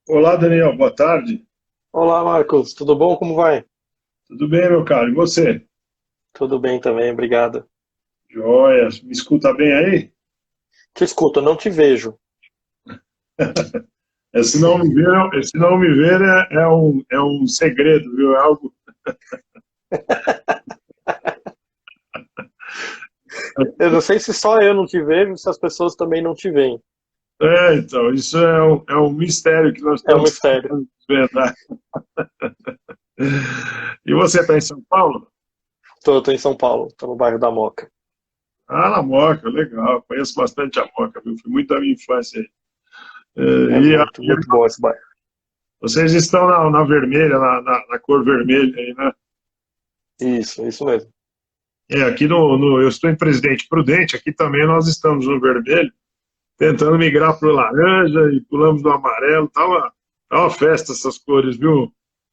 Olá, Daniel, boa tarde. Olá, Marcos, tudo bom? Como vai? Tudo bem, meu caro? E você? Tudo bem também, obrigado. Joia, me escuta bem aí? Te escuto, não te vejo. Esse não me ver, esse não me ver é um segredo, viu? É algo. Eu não sei se só eu não te vejo, se as pessoas também não te veem. Então, isso é um mistério que nós É um estamos mistério. tentando desvendar. E você está em São Paulo? Tô em São Paulo, tô no bairro da Moca. Ah, na Moca, legal. Conheço bastante a Moca, viu? Fui muito da minha infância aí. É muito bom esse bairro. Vocês estão na vermelha, na cor vermelha aí, né? Isso mesmo. Aqui eu estou em Presidente Prudente, aqui também nós estamos no vermelho, tentando migrar para o laranja e pulamos do amarelo. Tá uma festa essas cores, viu?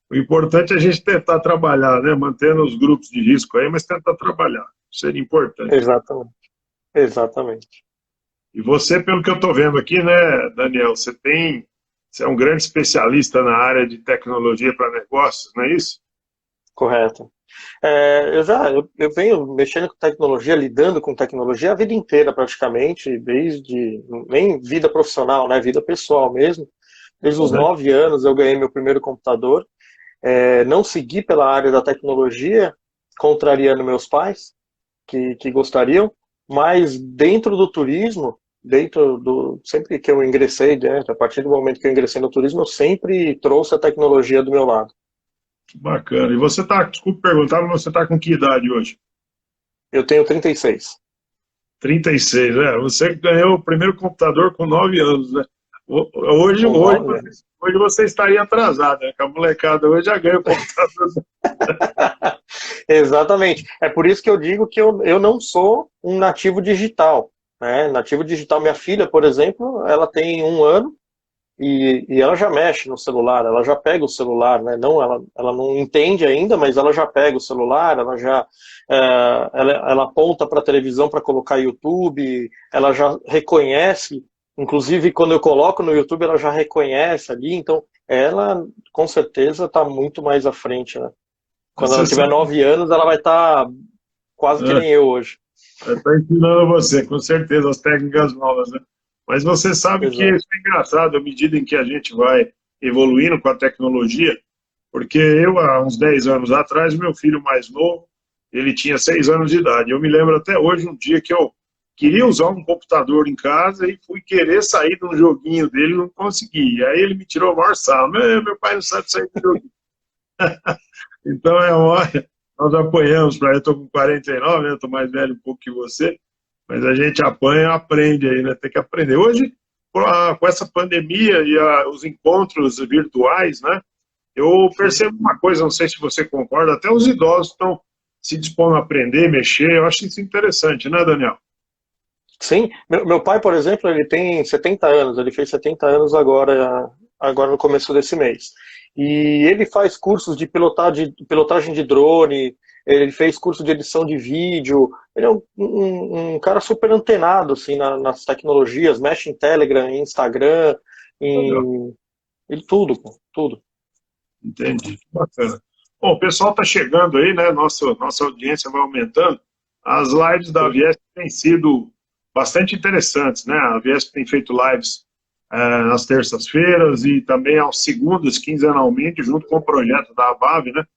O importante é a gente tentar trabalhar, né? Mantendo os grupos de risco aí, mas tentar trabalhar. Seria importante. Exatamente. Exatamente. E você, pelo que eu estou vendo aqui, né, Daniel, você é um grande especialista na área de tecnologia para negócios, não é isso? Correto. Eu venho mexendo com tecnologia, lidando com tecnologia a vida inteira praticamente, desde nem vida profissional, né? Vida pessoal mesmo. Desde os Uhum. 9 anos eu ganhei meu primeiro computador. Não segui pela área da tecnologia, contrariando meus pais, que gostariam, mas dentro do turismo, sempre que eu ingressei, né, a partir do momento que eu ingressei no turismo, eu sempre trouxe a tecnologia do meu lado. Bacana. E você tá, desculpe perguntar, mas você está com que idade hoje? Eu tenho 36. 36, você ganhou o primeiro computador com 9 anos, né? Hoje, Com hoje, 9 você, anos. hoje você estaria atrasado, né? Que a molecada hoje já ganha o computador. Exatamente. É por isso que eu digo que eu não sou um nativo digital. Né? Nativo digital, minha filha, por exemplo, ela tem 1 ano. E ela já mexe no celular, ela já pega o celular, né? Não, ela não entende ainda, mas ela já pega o celular, ela aponta para a televisão para colocar YouTube, ela já reconhece, inclusive quando eu coloco no YouTube, ela já reconhece ali, então ela com certeza está muito mais à frente, né? Quando ela Você tiver sabe, 9 anos, ela vai estar quase que nem eu hoje. está ensinando você, com certeza, as técnicas novas, né? Mas você sabe que Exato. isso é engraçado, à medida em que a gente vai evoluindo com a tecnologia, porque eu, há uns 10 anos atrás, meu filho mais novo, ele tinha 6 anos de idade. Eu me lembro até hoje, um dia que eu queria usar um computador em casa e fui querer sair de um joguinho dele, não consegui. Aí ele me tirou o maior sarro. Meu pai não sabe sair do joguinho. Então é hora, nós apanhamos para. Eu estou com 49, né? Estou mais velho um pouco que você, mas a gente apanha e aprende aí, né? Tem que aprender. Hoje, com essa pandemia e os encontros virtuais, né? Eu Uhum. percebo uma coisa, não sei se você concorda, até os idosos estão se dispondo a aprender, mexer. Eu acho isso interessante, né, Daniel? Sim, meu pai, por exemplo, ele tem 70 anos, ele fez 70 anos agora no começo desse mês. E ele faz cursos de pilotagem de drone, ele fez curso de edição de vídeo, ele é um cara super antenado assim, nas tecnologias, mexe em Telegram, em Instagram, Legal, em tudo, pô, tudo. entendi. Bacana. Bom, o pessoal está chegando aí, né? Nossa audiência vai aumentando. As lives da Sim, Viesp têm sido bastante interessantes, né? A Viesp tem feito lives nas terças-feiras e também aos segundas, quinzenalmente, junto com o projeto da ABAV, né? sim,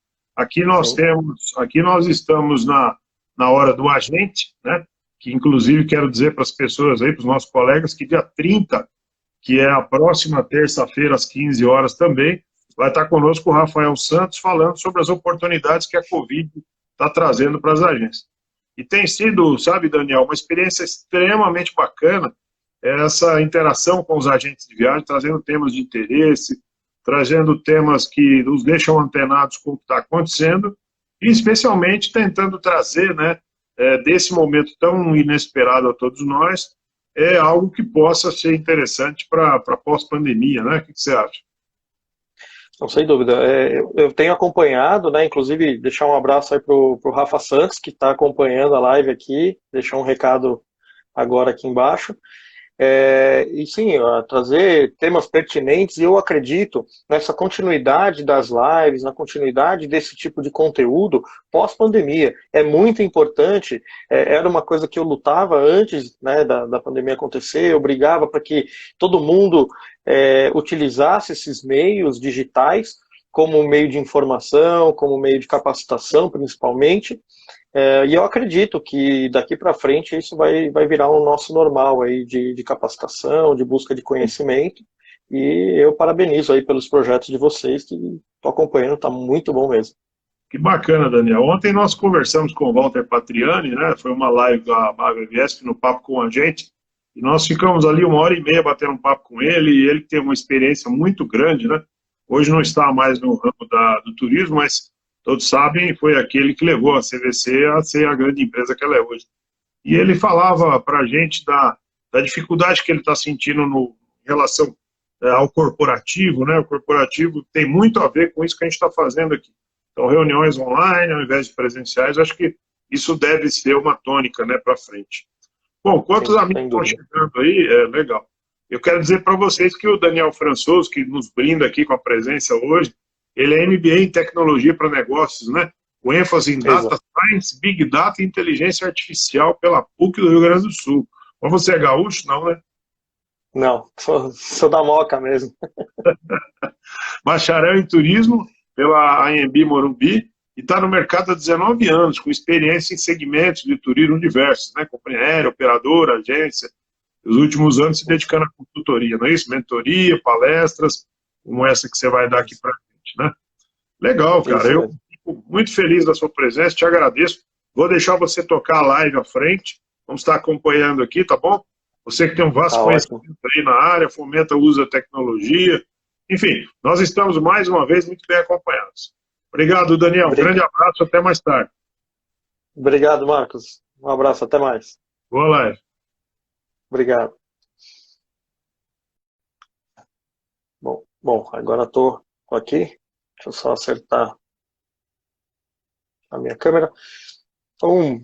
Aqui nós estamos na hora do agente, né? Que inclusive quero dizer para as pessoas aí, para os nossos colegas, que dia 30, que é a próxima terça-feira, às 15 horas também, vai estar conosco o Rafael Santos falando sobre as oportunidades que a Covid está trazendo para as agências. E tem sido, sabe, Daniel, uma experiência extremamente bacana essa interação com os agentes de viagem, trazendo temas de interesse, trazendo temas que nos deixam antenados com o que está acontecendo, e especialmente tentando trazer, né, desse momento tão inesperado a todos nós, algo que possa ser interessante para pós-pandemia, né? O que você acha? não, sem dúvida. Eu tenho acompanhado, né? Inclusive, deixar um abraço aí pro Rafa Santos, que está acompanhando a live aqui, deixar um recado agora aqui embaixo. E sim, trazer temas pertinentes, e eu acredito nessa continuidade das lives, na continuidade desse tipo de conteúdo pós-pandemia. É muito importante, era uma coisa que eu lutava antes, né, da pandemia acontecer, eu brigava para que todo mundo utilizasse esses meios digitais como meio de informação, como meio de capacitação, principalmente. E eu acredito que daqui para frente isso vai virar o nosso normal aí de capacitação, de busca de conhecimento. E eu parabenizo aí pelos projetos de vocês, que estou acompanhando, está muito bom mesmo. Que bacana, Daniel. Ontem nós conversamos com o Walter Patriani, né? Foi uma live da Marvel Viesp no Papo com a Gente, e nós ficamos ali 1h30 batendo um papo com ele, e ele tem uma experiência muito grande, né? Hoje não está mais no ramo do turismo, mas todos sabem, foi aquele que levou a CVC a ser a grande empresa que ela é hoje. E ele falava para a gente da dificuldade que ele está sentindo em relação ao corporativo, né? O corporativo tem muito a ver com isso que a gente está fazendo aqui. Então, reuniões online ao invés de presenciais, acho que isso deve ser uma tônica, né, para frente. Bom, quantos amigos estão chegando aí? Legal. Eu quero dizer para vocês que o Daniel Françoso, que nos brinda aqui com a presença hoje, ele é MBA em Tecnologia para Negócios, né? Com ênfase em Data Science, Big Data e Inteligência Artificial pela PUC do Rio Grande do Sul. Mas você é gaúcho? Não, né? Não, sou da Moca mesmo. Bacharel em Turismo pela AMB Morumbi e está no mercado há 19 anos, com experiência em segmentos de turismo diversos, né? Companhia aérea, operadora, agência. Nos últimos anos se dedicando à consultoria, não é isso? Mentoria, palestras, como essa que você vai dar aqui para a gente, né? Legal, cara. Eu fico muito feliz da sua presença, te agradeço. Vou deixar você tocar a live à frente. Vamos estar acompanhando aqui, tá bom? Você que tem um vasto conhecimento aí na área, fomenta o uso da tecnologia. Enfim, nós estamos mais uma vez muito bem acompanhados. Obrigado, Daniel. Um grande abraço, até mais tarde. Obrigado, Marcos. Um abraço, até mais. Boa live. Obrigado. Bom, agora estou aqui. Deixa eu só acertar a minha câmera. Então,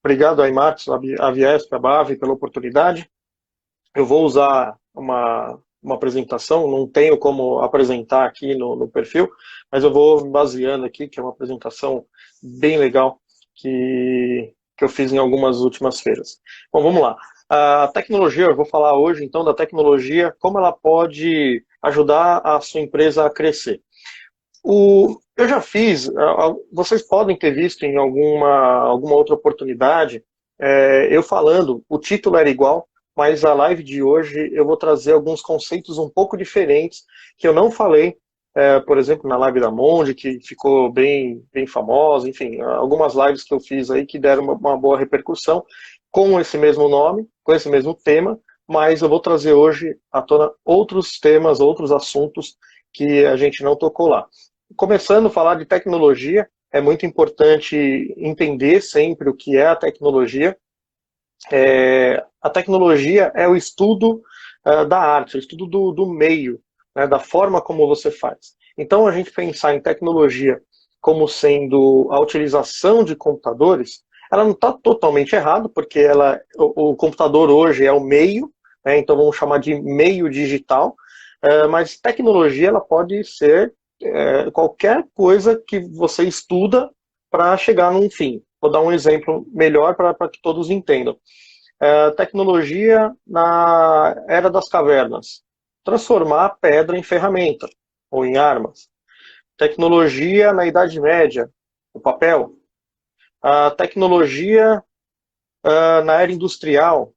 obrigado aí, Marcos, a Viesp, a BAV, pela oportunidade. Eu vou usar uma apresentação, não tenho como apresentar aqui no perfil, mas eu vou me baseando aqui, que é uma apresentação bem legal que eu fiz em algumas últimas feiras. Bom, vamos lá. A tecnologia, eu vou falar hoje então da tecnologia, como ela pode ajudar a sua empresa a crescer. Eu já fiz, vocês podem ter visto em alguma outra oportunidade, eu falando, o título era igual, mas a live de hoje eu vou trazer alguns conceitos um pouco diferentes, que eu não falei, por exemplo, na live da Monde, que ficou bem famosa, enfim, algumas lives que eu fiz aí que deram uma boa repercussão, com esse mesmo nome, com esse mesmo tema, mas eu vou trazer hoje à tona outros temas, outros assuntos que a gente não tocou lá. Começando a falar de tecnologia, é muito importante entender sempre o que é a tecnologia. A tecnologia é o estudo da arte, o estudo do meio, né, da forma como você faz. Então, a gente pensar em tecnologia como sendo a utilização de computadores, ela não está totalmente errada, porque o computador hoje é o meio, né, então vamos chamar de meio digital, mas tecnologia ela pode ser qualquer coisa que você estuda para chegar num fim. Vou dar um exemplo melhor para que todos entendam. Tecnologia na Era das Cavernas. Transformar a pedra em ferramenta ou em armas. Tecnologia na Idade Média. O papel. A tecnologia na Era Industrial.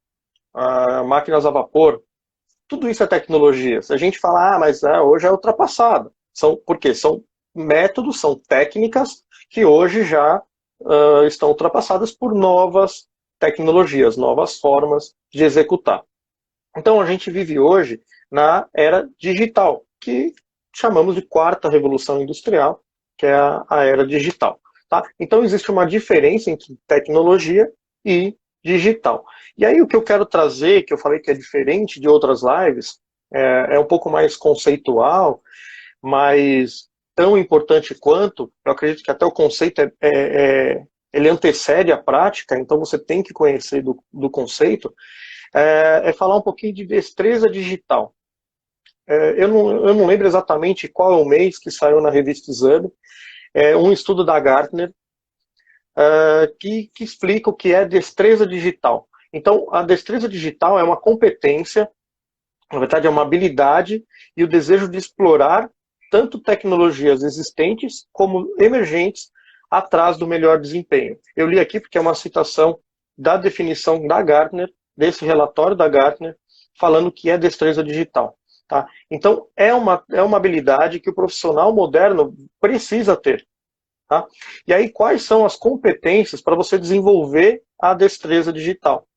Máquinas a vapor. Tudo isso é tecnologia. Se a gente falar, mas hoje é ultrapassado. Por quê? São métodos, são técnicas que hoje já estão ultrapassadas por novas tecnologias, novas formas de executar. Então a gente vive hoje na era digital, que chamamos de quarta revolução industrial, que é a era digital. Tá? Então existe uma diferença entre tecnologia e digital. E aí o que eu quero trazer, que eu falei que é diferente de outras lives, é um pouco mais conceitual, mas tão importante quanto, eu acredito que até o conceito ele antecede a prática, então você tem que conhecer do conceito, é falar um pouquinho de destreza digital. Eu não lembro exatamente qual é o mês que saiu na revista Exame, um estudo da Gartner, que explica o que é destreza digital. Então, a destreza digital é uma competência, na verdade é uma habilidade e o desejo de explorar tanto tecnologias existentes como emergentes atrás do melhor desempenho. Eu li aqui porque é uma citação da definição da Gartner, desse relatório da Gartner, falando que é destreza digital. Tá? Então, é uma habilidade que o profissional moderno precisa ter. Tá? E aí, quais são as competências para você desenvolver a destreza digital?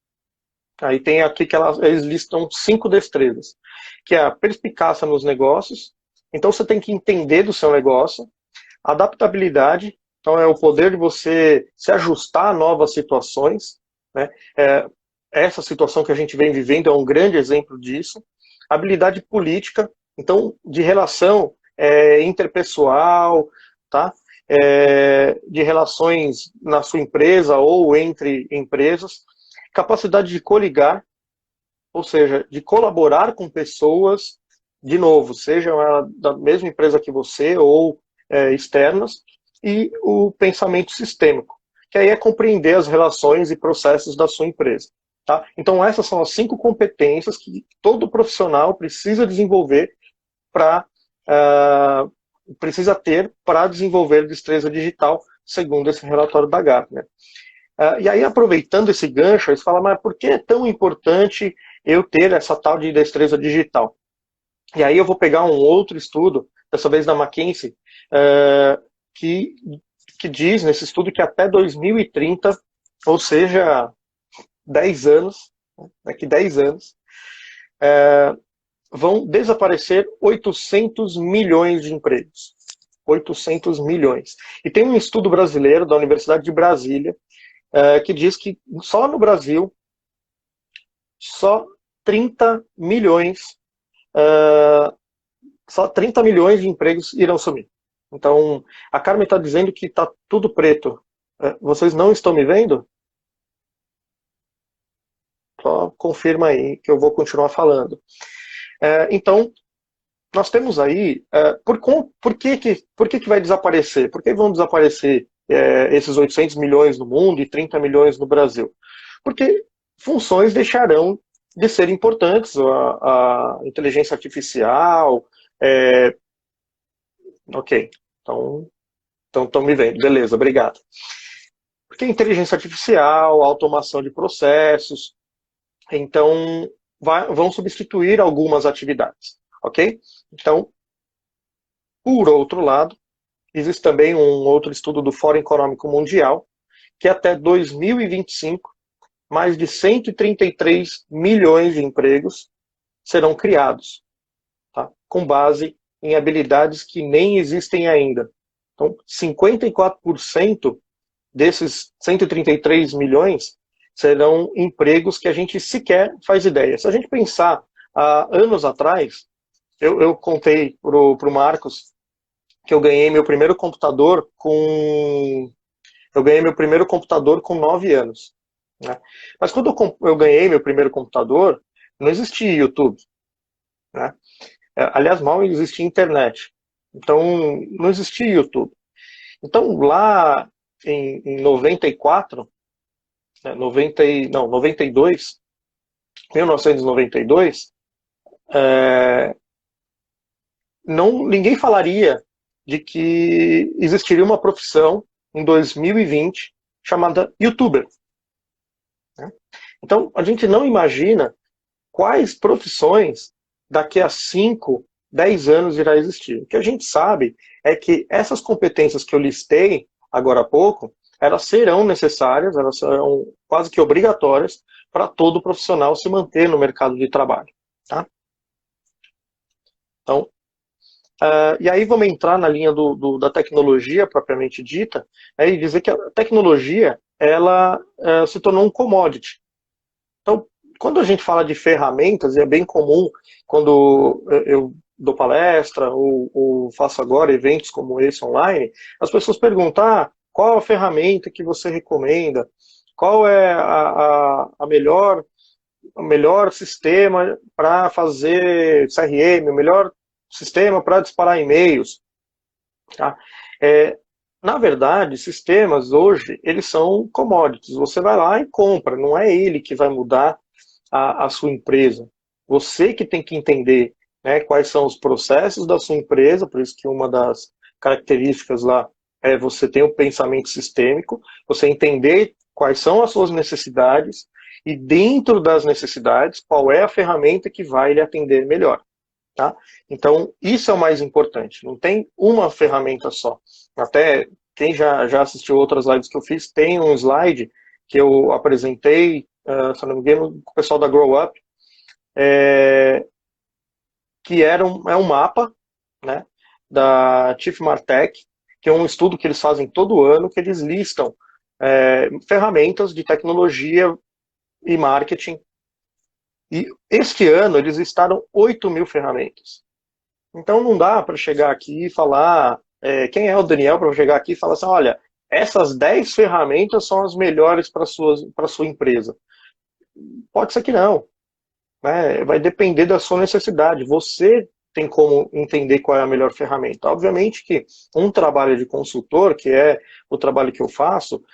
Aí tem aqui que eles listam 5 destrezas, que é a perspicácia nos negócios. Então, você tem que entender do seu negócio. Adaptabilidade, então é o poder de você se ajustar a novas situações. Né? Essa situação que a gente vem vivendo é um grande exemplo disso. Habilidade política, então de relação interpessoal, tá? De relações na sua empresa ou entre empresas. Capacidade de coligar, ou seja, de colaborar com pessoas, de novo, seja da mesma empresa que você ou externas, e o pensamento sistêmico, que aí é compreender as relações e processos da sua empresa. Tá? Então essas são as 5 competências que todo profissional precisa desenvolver precisa ter para desenvolver destreza digital, segundo esse relatório da Gartner. E aí, aproveitando esse gancho, eles falam, mas por que é tão importante eu ter essa tal de destreza digital? E aí eu vou pegar um outro estudo, dessa vez da McKinsey, que diz nesse estudo que até 2030, ou seja, 10 anos, daqui 10 anos, vão desaparecer 800 milhões de empregos. 800 milhões. E tem um estudo brasileiro da Universidade de Brasília, que diz que só no Brasil, só 30 milhões de empregos irão sumir. Então, a Carmen está dizendo que está tudo preto. Vocês não estão me vendo? Só confirma aí que eu vou continuar falando. Então, nós temos aí... por que vai desaparecer? Por que vão desaparecer esses 800 milhões no mundo e 30 milhões no Brasil? Porque funções deixarão de ser importantes. A inteligência artificial... Ok, então estão me vendo. Beleza, obrigado. Porque inteligência artificial, automação de processos, então vão substituir algumas atividades. Ok? Então, por outro lado, existe também um outro estudo do Fórum Econômico Mundial, que até 2025, mais de 133 milhões de empregos serão criados, tá? Com base em habilidades que nem existem ainda. Então, 54% desses 133 milhões serão empregos que a gente sequer faz ideia. Se a gente pensar há anos atrás, eu contei para o Marcos que eu ganhei meu primeiro computador com 9 anos. Né? Mas quando eu ganhei meu primeiro computador, não existia YouTube. Né? Aliás, mal existia internet. Então, não existia YouTube. Então, lá em 94, 92, 1992, ninguém falaria de que existiria uma profissão em 2020 chamada YouTuber. Né? Então, a gente não imagina quais profissões daqui a 5, 10 anos irá existir. O que a gente sabe é que essas competências que eu listei agora há pouco, elas serão necessárias, elas serão quase que obrigatórias para todo profissional se manter no mercado de trabalho. Tá? Então, e aí vamos entrar na linha da tecnologia propriamente dita, e dizer que a tecnologia ela se tornou um commodity. Então, quando a gente fala de ferramentas, e é bem comum quando eu dou palestra ou faço agora eventos como esse online, as pessoas perguntam, qual a ferramenta que você recomenda? Qual é a melhor melhor sistema para fazer CRM, o melhor sistema para disparar e-mails. Tá? Na verdade, sistemas hoje, eles são commodities. Você vai lá e compra, não é ele que vai mudar a sua empresa. Você que tem que entender, né, quais são os processos da sua empresa, por isso que uma das características lá é você ter um pensamento sistêmico, você entender quais são as suas necessidades e dentro das necessidades, qual é a ferramenta que vai lhe atender melhor. Tá? Então, isso é o mais importante. Não tem uma ferramenta só. Até quem já assistiu outras lives que eu fiz, tem um slide que eu apresentei, se não me engano, com o pessoal da Grow Up, que é um mapa, né, da Chief Martech, que é um estudo que eles fazem todo ano, que eles listam ferramentas de tecnologia e marketing. E este ano eles listaram 8.000 ferramentas. Então não dá para chegar aqui e falar, quem é o Daniel para chegar aqui e falar assim, olha, essas 10 ferramentas são as melhores para a sua empresa. Pode ser que não. Né? Vai depender da sua necessidade. Você tem como entender qual é a melhor ferramenta. Obviamente que um trabalho de consultor, que é o trabalho que eu faço,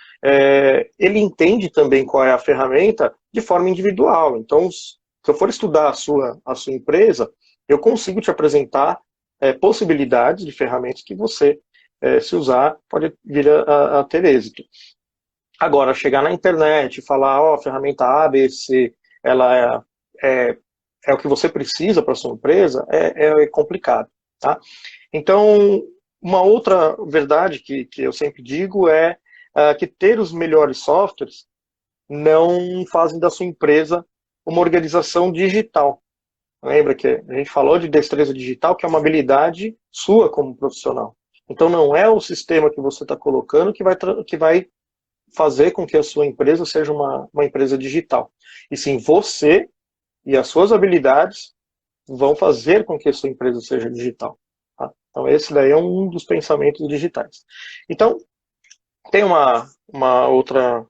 ele entende também qual é a ferramenta de forma individual. Então, se eu for estudar a sua empresa, eu consigo te apresentar possibilidades de ferramentas que você, se usar, pode vir a ter êxito. Agora, chegar na internet e falar, ó, a ferramenta A, B, C, ela é o que você precisa para a sua empresa, é complicado. Tá? Então, uma outra verdade que eu sempre digo é que ter os melhores softwares não fazem da sua empresa uma organização digital. Lembra que a gente falou de destreza digital, que é uma habilidade sua como profissional. Então não é o sistema que você está colocando que vai fazer com que a sua empresa seja uma empresa digital. E sim, você e as suas habilidades vão fazer com que a sua empresa seja digital. Tá? Então esse daí é um dos pensamentos digitais. Então, tem uma outra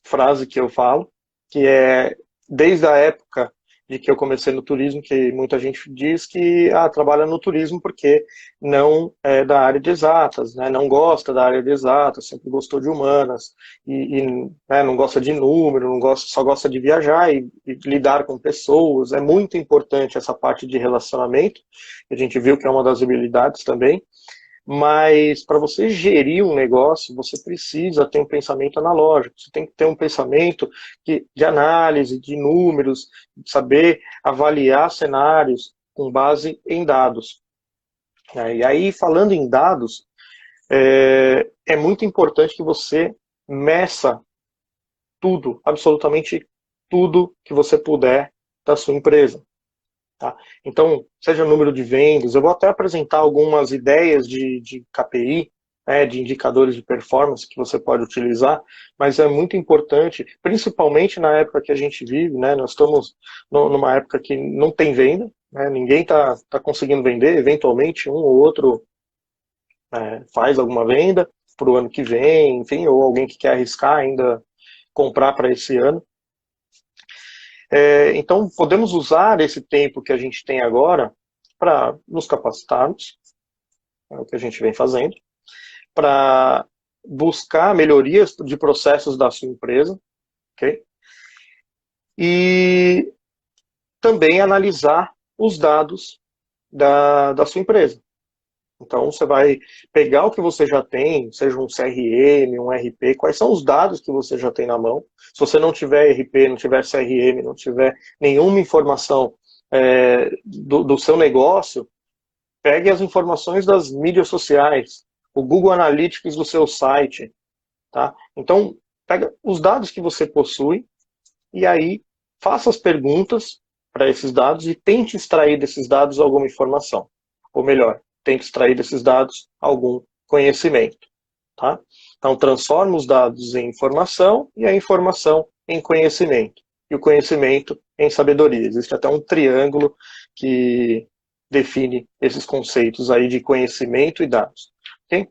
frase que eu falo, que é, desde a época de que eu comecei no turismo, que muita gente diz que trabalha no turismo porque não é da área de exatas, né? Não gosta da área de exatas, sempre gostou de humanas, né, não gosta de número, só gosta de viajar e lidar com pessoas. É muito importante essa parte de relacionamento, que a gente viu que é uma das habilidades também. Mas para você gerir um negócio, você precisa ter um pensamento analógico, você tem que ter um pensamento de análise, de números, de saber avaliar cenários com base em dados. E aí, falando em dados, é muito importante que você meça tudo, absolutamente tudo que você puder da sua empresa. Tá? Então, seja o número de vendas, eu vou até apresentar algumas ideias de KPI, de indicadores de performance que você pode utilizar, mas é muito importante, principalmente na época que a gente vive, né, nós estamos numa época que não tem venda, né, ninguém está conseguindo vender, eventualmente um ou outro faz alguma venda para o ano que vem, enfim, ou alguém que quer arriscar ainda comprar para esse ano. Então, podemos usar esse tempo que a gente tem agora para nos capacitarmos, é o que a gente vem fazendo, para buscar melhorias de processos da sua empresa, ok? E também analisar os dados da sua empresa. Então, você vai pegar o que você já tem, seja um CRM, um RP, quais são os dados que você já tem na mão. Se você não tiver RP, não tiver CRM, não tiver nenhuma informação do seu negócio, pegue as informações das mídias sociais, o Google Analytics do seu site. Tá? Então, pega os dados que você possui e aí faça as perguntas para esses dados e tente extrair desses dados alguma informação. Ou melhor, tente extrair desses dados algum conhecimento. Tá? Então, transforma os dados em informação e a informação em conhecimento. E o conhecimento em sabedoria. Existe até um triângulo que define esses conceitos aí de conhecimento e dados. Okay?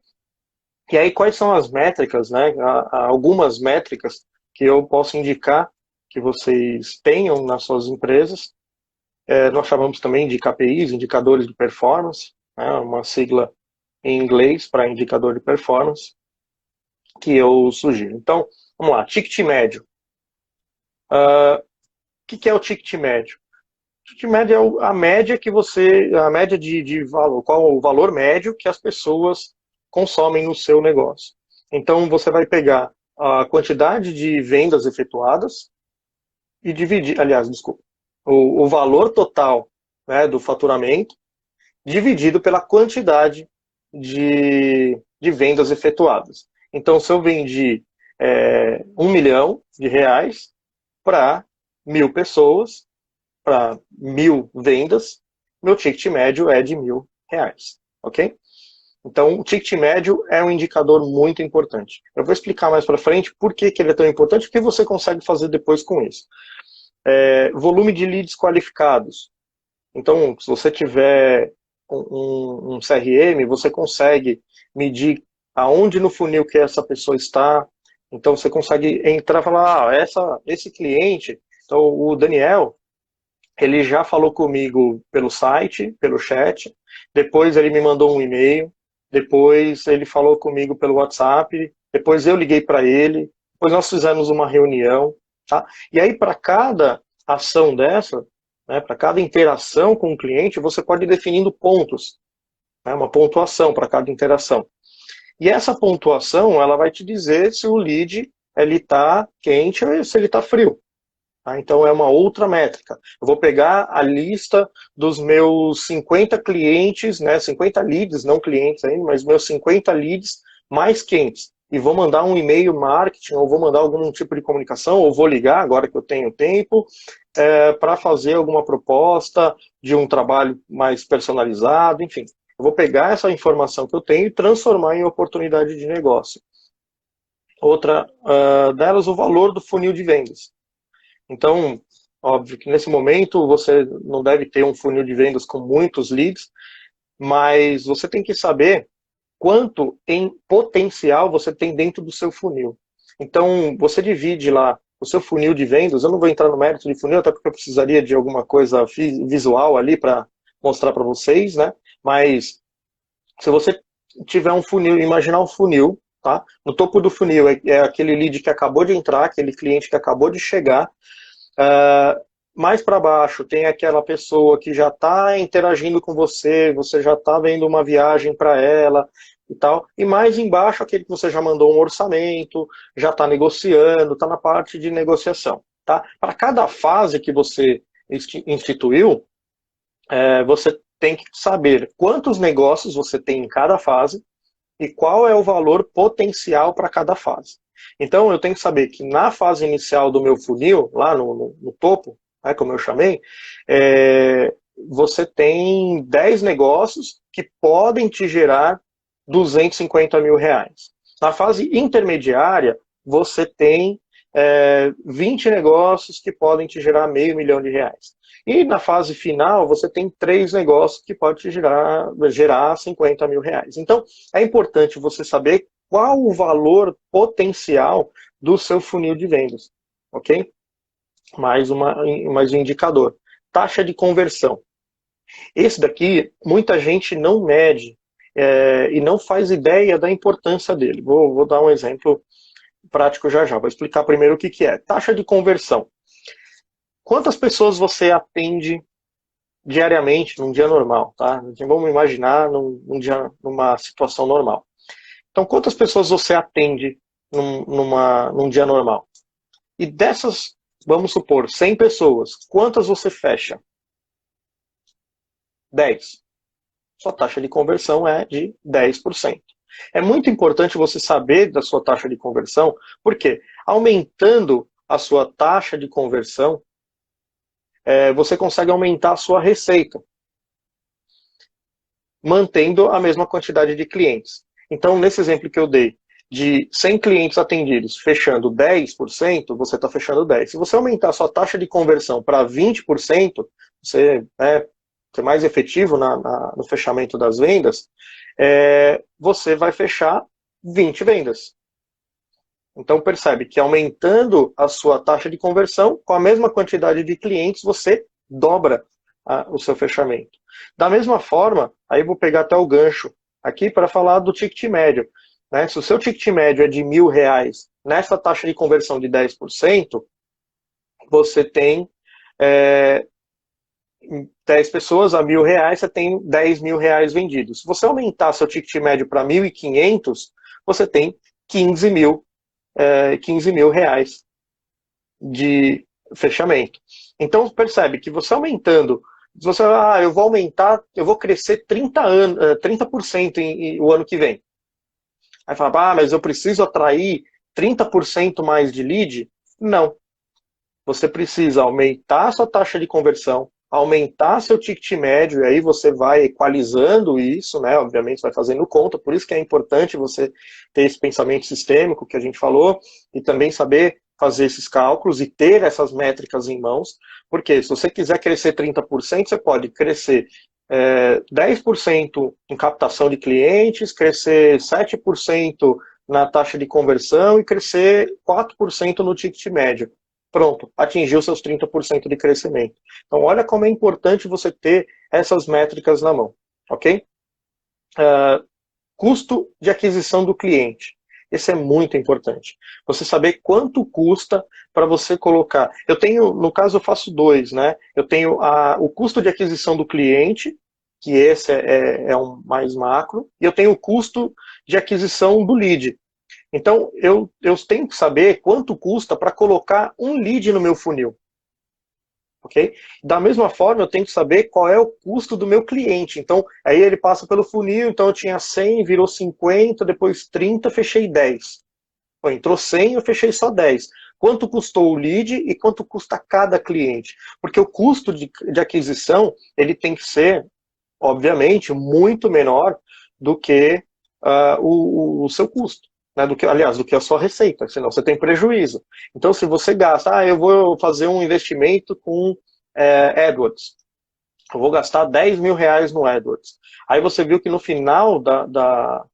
E aí, quais são as métricas, né? Há algumas métricas que eu posso indicar que vocês tenham nas suas empresas. Nós chamamos também de KPIs, indicadores de performance, né, uma sigla em inglês para indicador de performance, que eu sugiro. Então, vamos lá, ticket médio. O que é o ticket médio? O ticket médio é a média a média de valor, qual é o valor médio que as pessoas consomem no seu negócio. Então, você vai pegar a quantidade de vendas efetuadas e dividir, o valor total, né, do faturamento dividido pela quantidade de vendas efetuadas. Então, se eu vendi R$1 milhão para 1.000 pessoas, para 1.000 vendas, meu ticket médio é de R$1.000, ok? Então, o ticket médio é um indicador muito importante. Eu vou explicar mais para frente por que ele é tão importante e o que você consegue fazer depois com isso. Volume de leads qualificados. Então, se você tiver um CRM, você consegue medir aonde no funil que essa pessoa está. Então, você consegue entrar e falar, esse cliente, então o Daniel, ele já falou comigo pelo site, pelo chat, depois ele me mandou um e-mail, depois ele falou comigo pelo WhatsApp, depois eu liguei para ele, depois nós fizemos uma reunião, tá? E aí, para cada ação dessa, né, para cada interação com o cliente, você pode ir definindo pontos, né, uma pontuação para cada interação. E essa pontuação, ela vai te dizer se o lead está quente ou se ele está frio. Tá? Então, é uma outra métrica. Eu vou pegar a lista dos meus 50 clientes, né, 50 leads, não clientes ainda, mas meus 50 leads mais quentes. E vou mandar um e-mail marketing, ou vou mandar algum tipo de comunicação, ou vou ligar, agora que eu tenho tempo, para fazer alguma proposta de um trabalho mais personalizado, enfim. Eu vou pegar essa informação que eu tenho e transformar em oportunidade de negócio. Outra delas, o valor do funil de vendas. Então, óbvio que nesse momento você não deve ter um funil de vendas com muitos leads, mas você tem que saber quanto em potencial você tem dentro do seu funil. Então, você divide lá o seu funil de vendas. Eu não vou entrar no mérito de funil, até porque eu precisaria de alguma coisa visual ali para mostrar para vocês, né? Mas se você tiver um funil, imaginar um funil, tá? No topo do funil é aquele lead que acabou de entrar, aquele cliente que acabou de chegar. Mais para baixo tem aquela pessoa que já está interagindo com você, você já está vendo uma viagem para ela e tal. E mais embaixo aquele que você já mandou um orçamento, já está negociando, está na parte de negociação. Tá? Para cada fase que você instituiu, você tem que saber quantos negócios você tem em cada fase e qual é o valor potencial para cada fase. Então, eu tenho que saber que na fase inicial do meu funil, lá no topo, né, como eu chamei, você tem 10 negócios que podem te gerar R$250 mil. Na fase intermediária, você tem 20 negócios que podem te gerar R$500 mil. E na fase final, você tem 3 negócios que podem te gerar R$50 mil. Então, é importante você saber qual o valor potencial do seu funil de vendas, ok? Mais um indicador. Taxa de conversão. Esse daqui, muita gente não mede e não faz ideia da importância dele. Vou dar um exemplo prático já. Vou explicar primeiro o que é. Taxa de conversão. Quantas pessoas você atende diariamente, num dia normal, tá? Vamos imaginar numa situação normal. Então, quantas pessoas você atende num dia normal? E dessas, vamos supor, 100 pessoas, quantas você fecha? 10. Sua taxa de conversão é de 10%. É muito importante você saber da sua taxa de conversão, porque aumentando a sua taxa de conversão, você consegue aumentar a sua receita, mantendo a mesma quantidade de clientes. Então, nesse exemplo que eu dei, de 100 clientes atendidos fechando 10%, você está fechando 10%. Se você aumentar a sua taxa de conversão para 20%, você ser mais efetivo no fechamento das vendas, você vai fechar 20 vendas. Então percebe que aumentando a sua taxa de conversão, com a mesma quantidade de clientes, você dobra o seu fechamento. Da mesma forma, aí vou pegar até o gancho aqui para falar do ticket médio. Né? Se o seu ticket médio é de R$ 1.000, nessa taxa de conversão de 10%, você tem 10 pessoas a R$ 1.000, você tem R$ 10.000 vendidos. Se você aumentar seu ticket médio para 1.500, você tem 15 mil reais de fechamento. Então percebe que você aumentando, você eu vou aumentar, eu vou crescer 30% o ano que vem. Aí fala, mas eu preciso atrair 30% mais de lead? Não. Você precisa aumentar a sua taxa de conversão, aumentar seu ticket médio, e aí você vai equalizando isso, né? Obviamente você vai fazendo conta, por isso que é importante você ter esse pensamento sistêmico que a gente falou, e também saber fazer esses cálculos e ter essas métricas em mãos, porque se você quiser crescer 30%, você pode crescer 10% em captação de clientes, crescer 7% na taxa de conversão e crescer 4% no ticket médio. Pronto, atingiu seus 30% de crescimento. Então, olha como é importante você ter essas métricas na mão, ok? Custo de aquisição do cliente. Esse é muito importante. Você saber quanto custa para você colocar. Eu tenho, no caso, eu faço dois, né? Eu tenho o custo de aquisição do cliente, que esse é um mais macro, e eu tenho o custo de aquisição do lead. Então, eu tenho que saber quanto custa para colocar um lead no meu funil. Okay? Da mesma forma, eu tenho que saber qual é o custo do meu cliente. Então, aí ele passa pelo funil, então eu tinha 100, virou 50, depois 30, fechei 10. Pô, entrou 100, eu fechei só 10. Quanto custou o lead e quanto custa cada cliente? Porque o custo de aquisição, ele tem que ser, obviamente, muito menor do que o seu custo. Né, do que a sua receita, senão você tem prejuízo. Então, se você gasta, eu vou fazer um investimento com AdWords, eu vou gastar R$ 10.000 no AdWords. Aí você viu que no final da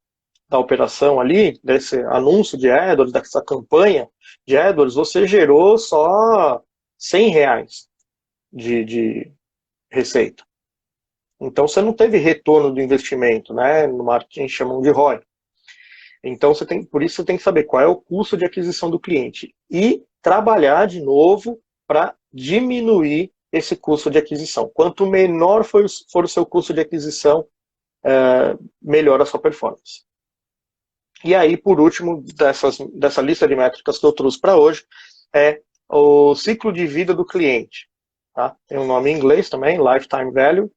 operação ali, desse anúncio de AdWords, dessa campanha de AdWords, você gerou só R$ 100 de receita. Então, você não teve retorno do investimento, né? No marketing chamam de ROI. Então, por isso você tem que saber qual é o custo de aquisição do cliente e trabalhar de novo para diminuir esse custo de aquisição. Quanto menor for o seu custo de aquisição, melhor a sua performance. E aí, por último, dessa lista de métricas que eu trouxe para hoje, é o ciclo de vida do cliente. Tá? Tem um nome em inglês também, Lifetime Value,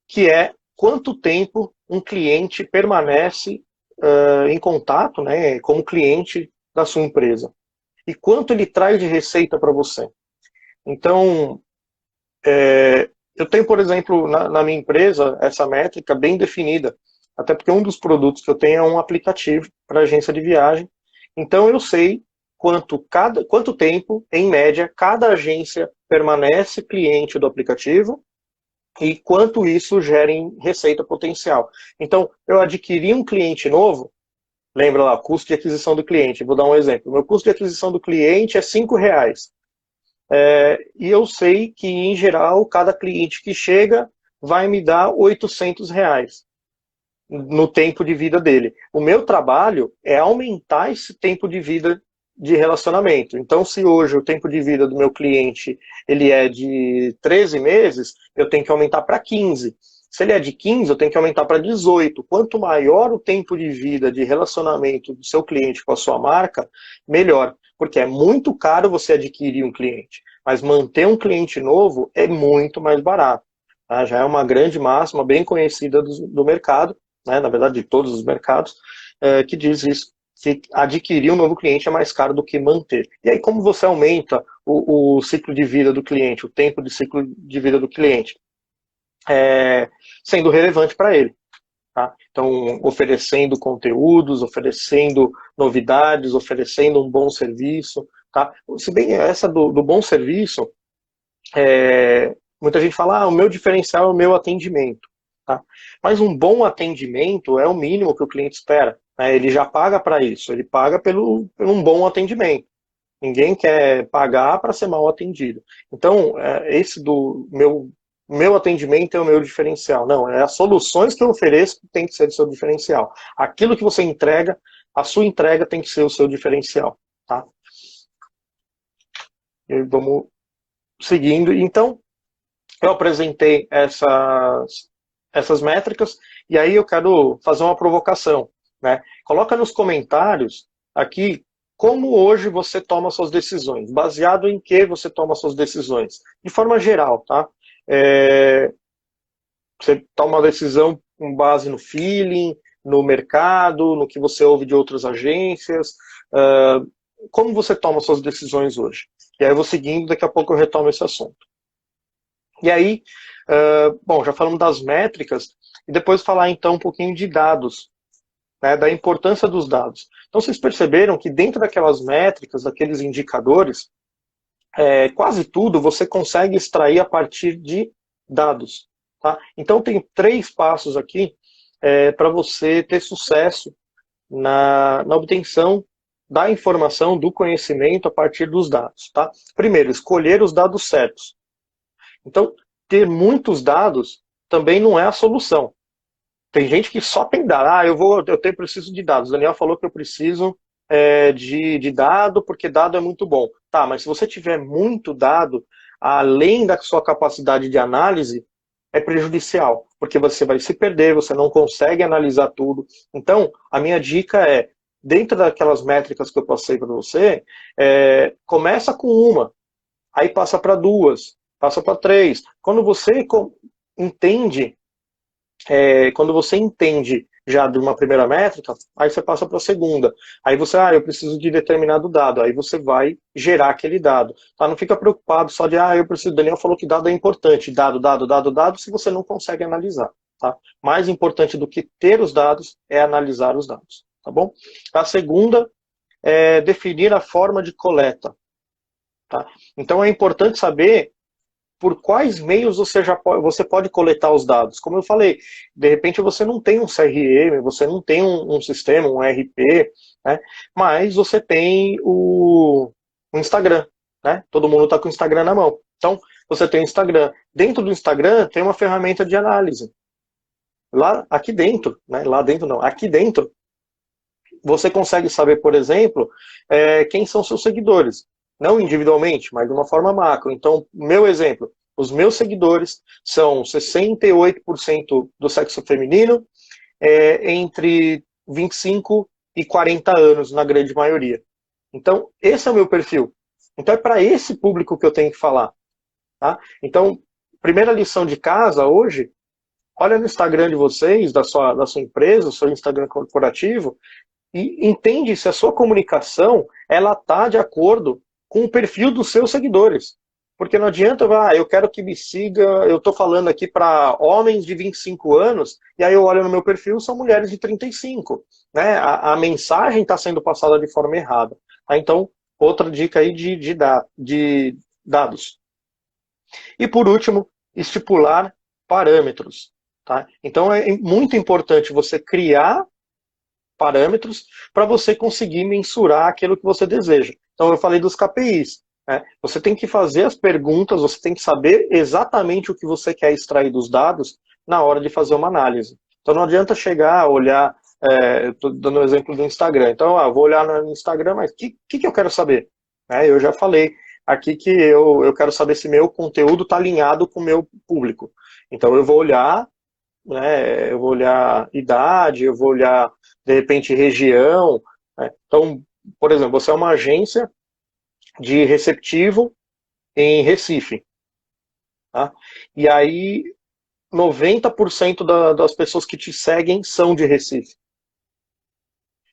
que é quanto tempo um cliente permanece em contato, né, como cliente da sua empresa. E quanto ele traz de receita para você. Então, eu tenho, por exemplo, na minha empresa, essa métrica bem definida. Até porque um dos produtos que eu tenho é um aplicativo para agência de viagem. Então, eu sei quanto tempo, em média, cada agência permanece cliente do aplicativo e quanto isso gera em receita potencial. Então, eu adquiri um cliente novo, lembra lá, custo de aquisição do cliente, vou dar um exemplo. O meu custo de aquisição do cliente é R$ 5. E eu sei que, em geral, cada cliente que chega vai me dar R$ 800 no tempo de vida dele. O meu trabalho é aumentar esse tempo de vida de relacionamento. Então, se hoje o tempo de vida do meu cliente ele é de 13 meses, eu tenho que aumentar para 15. Se ele é de 15, eu tenho que aumentar para 18. Quanto maior o tempo de vida de relacionamento do seu cliente com a sua marca, melhor. Porque é muito caro você adquirir um cliente. Mas manter um cliente novo é muito mais barato. Tá? Já é uma grande máxima, bem conhecida do mercado, né? Na verdade de todos os mercados, que diz isso. Que adquirir um novo cliente é mais caro do que manter. E aí, como você aumenta o ciclo de vida do cliente, o tempo de ciclo de vida do cliente? Sendo relevante para ele. Tá? Então, oferecendo conteúdos, oferecendo novidades, oferecendo um bom serviço. Tá? Se bem essa do bom serviço, muita gente fala, o meu diferencial é o meu atendimento. Tá? Mas um bom atendimento é o mínimo que o cliente espera. né? Ele já paga para isso, ele paga pelo um bom atendimento. Ninguém quer pagar para ser mal atendido. Então, esse do meu atendimento é o meu diferencial. Não, é as soluções que eu ofereço que tem que ser o seu diferencial. Aquilo que você entrega, a sua entrega tem que ser o seu diferencial. Tá? E vamos seguindo. Então, eu apresentei essas métricas e aí eu quero fazer uma provocação. Né? Coloca nos comentários aqui como hoje você toma suas decisões, baseado em que você toma suas decisões, de forma geral, tá? Você toma uma decisão com base no feeling, no mercado, no que você ouve de outras agências, como você toma suas decisões hoje? E aí eu vou seguindo, daqui a pouco eu retomo esse assunto. E aí, bom, já falamos das métricas, e depois falar então um pouquinho de dados, né, da importância dos dados. Então vocês perceberam que dentro daquelas métricas, daqueles indicadores, quase tudo você consegue extrair a partir de dados. Tá? Então tem 3 passos aqui para você ter sucesso na obtenção da informação, do conhecimento a partir dos dados. Tá? Primeiro, escolher os dados certos. Então, ter muitos dados também não é a solução. Tem gente que só tem dados. Eu preciso de dados. O Daniel falou que eu preciso de dado, porque dado é muito bom. Tá, mas se você tiver muito dado, além da sua capacidade de análise, é prejudicial, porque você vai se perder, você não consegue analisar tudo. Então, a minha dica é, dentro daquelas métricas que eu passei para você, começa com uma, aí passa para 2, passa para 3. Quando você entende já de uma primeira métrica, aí você passa para a segunda. Aí você, eu preciso de determinado dado. Aí você vai gerar aquele dado. Tá? Não fica preocupado só de, eu preciso, o Daniel falou que dado é importante. Dado, se você não consegue analisar. Tá? Mais importante do que ter os dados é analisar os dados. Tá bom? A segunda é definir a forma de coleta. Tá? Então é importante saber por quais meios você pode coletar os dados. Como eu falei, de repente você não tem um CRM, você não tem um sistema, um ERP, né? Mas você tem o Instagram. Né? Todo mundo está com o Instagram na mão. Então, você tem o Instagram. Dentro do Instagram tem uma ferramenta de análise. Aqui dentro, né? Lá dentro não, aqui dentro, você consegue saber, por exemplo, quem são seus seguidores. Não individualmente, mas de uma forma macro. Então, meu exemplo, os meus seguidores são 68% do sexo feminino, entre 25 e 40 anos, na grande maioria. Então, esse é o meu perfil. Então, é para esse público que eu tenho que falar. Tá? Então, primeira lição de casa hoje, olha no Instagram de vocês, da sua empresa, seu Instagram corporativo, e entende se a sua comunicação ela está de acordo com o perfil dos seus seguidores. Porque não adianta, eu quero que me siga, eu estou falando aqui para homens de 25 anos, e aí eu olho no meu perfil, são mulheres de 35. Né? A mensagem está sendo passada de forma errada. Tá? Então, outra dica aí de dados. E por último, estipular parâmetros. Tá? Então é muito importante você criar parâmetros para você conseguir mensurar aquilo que você deseja. Então eu falei dos KPIs. Né? Você tem que fazer as perguntas, você tem que saber exatamente o que você quer extrair dos dados na hora de fazer uma análise. Então não adianta chegar, olhar, estou dando o exemplo do Instagram. Então, vou olhar no Instagram, mas o que eu quero saber? Eu já falei aqui que eu quero saber se meu conteúdo está alinhado com o meu público. Então eu vou olhar, né, eu vou olhar idade, eu vou olhar, de repente, região. Né? Então, por exemplo, você é uma agência de receptivo em Recife. Tá? E aí, 90% das pessoas que te seguem são de Recife.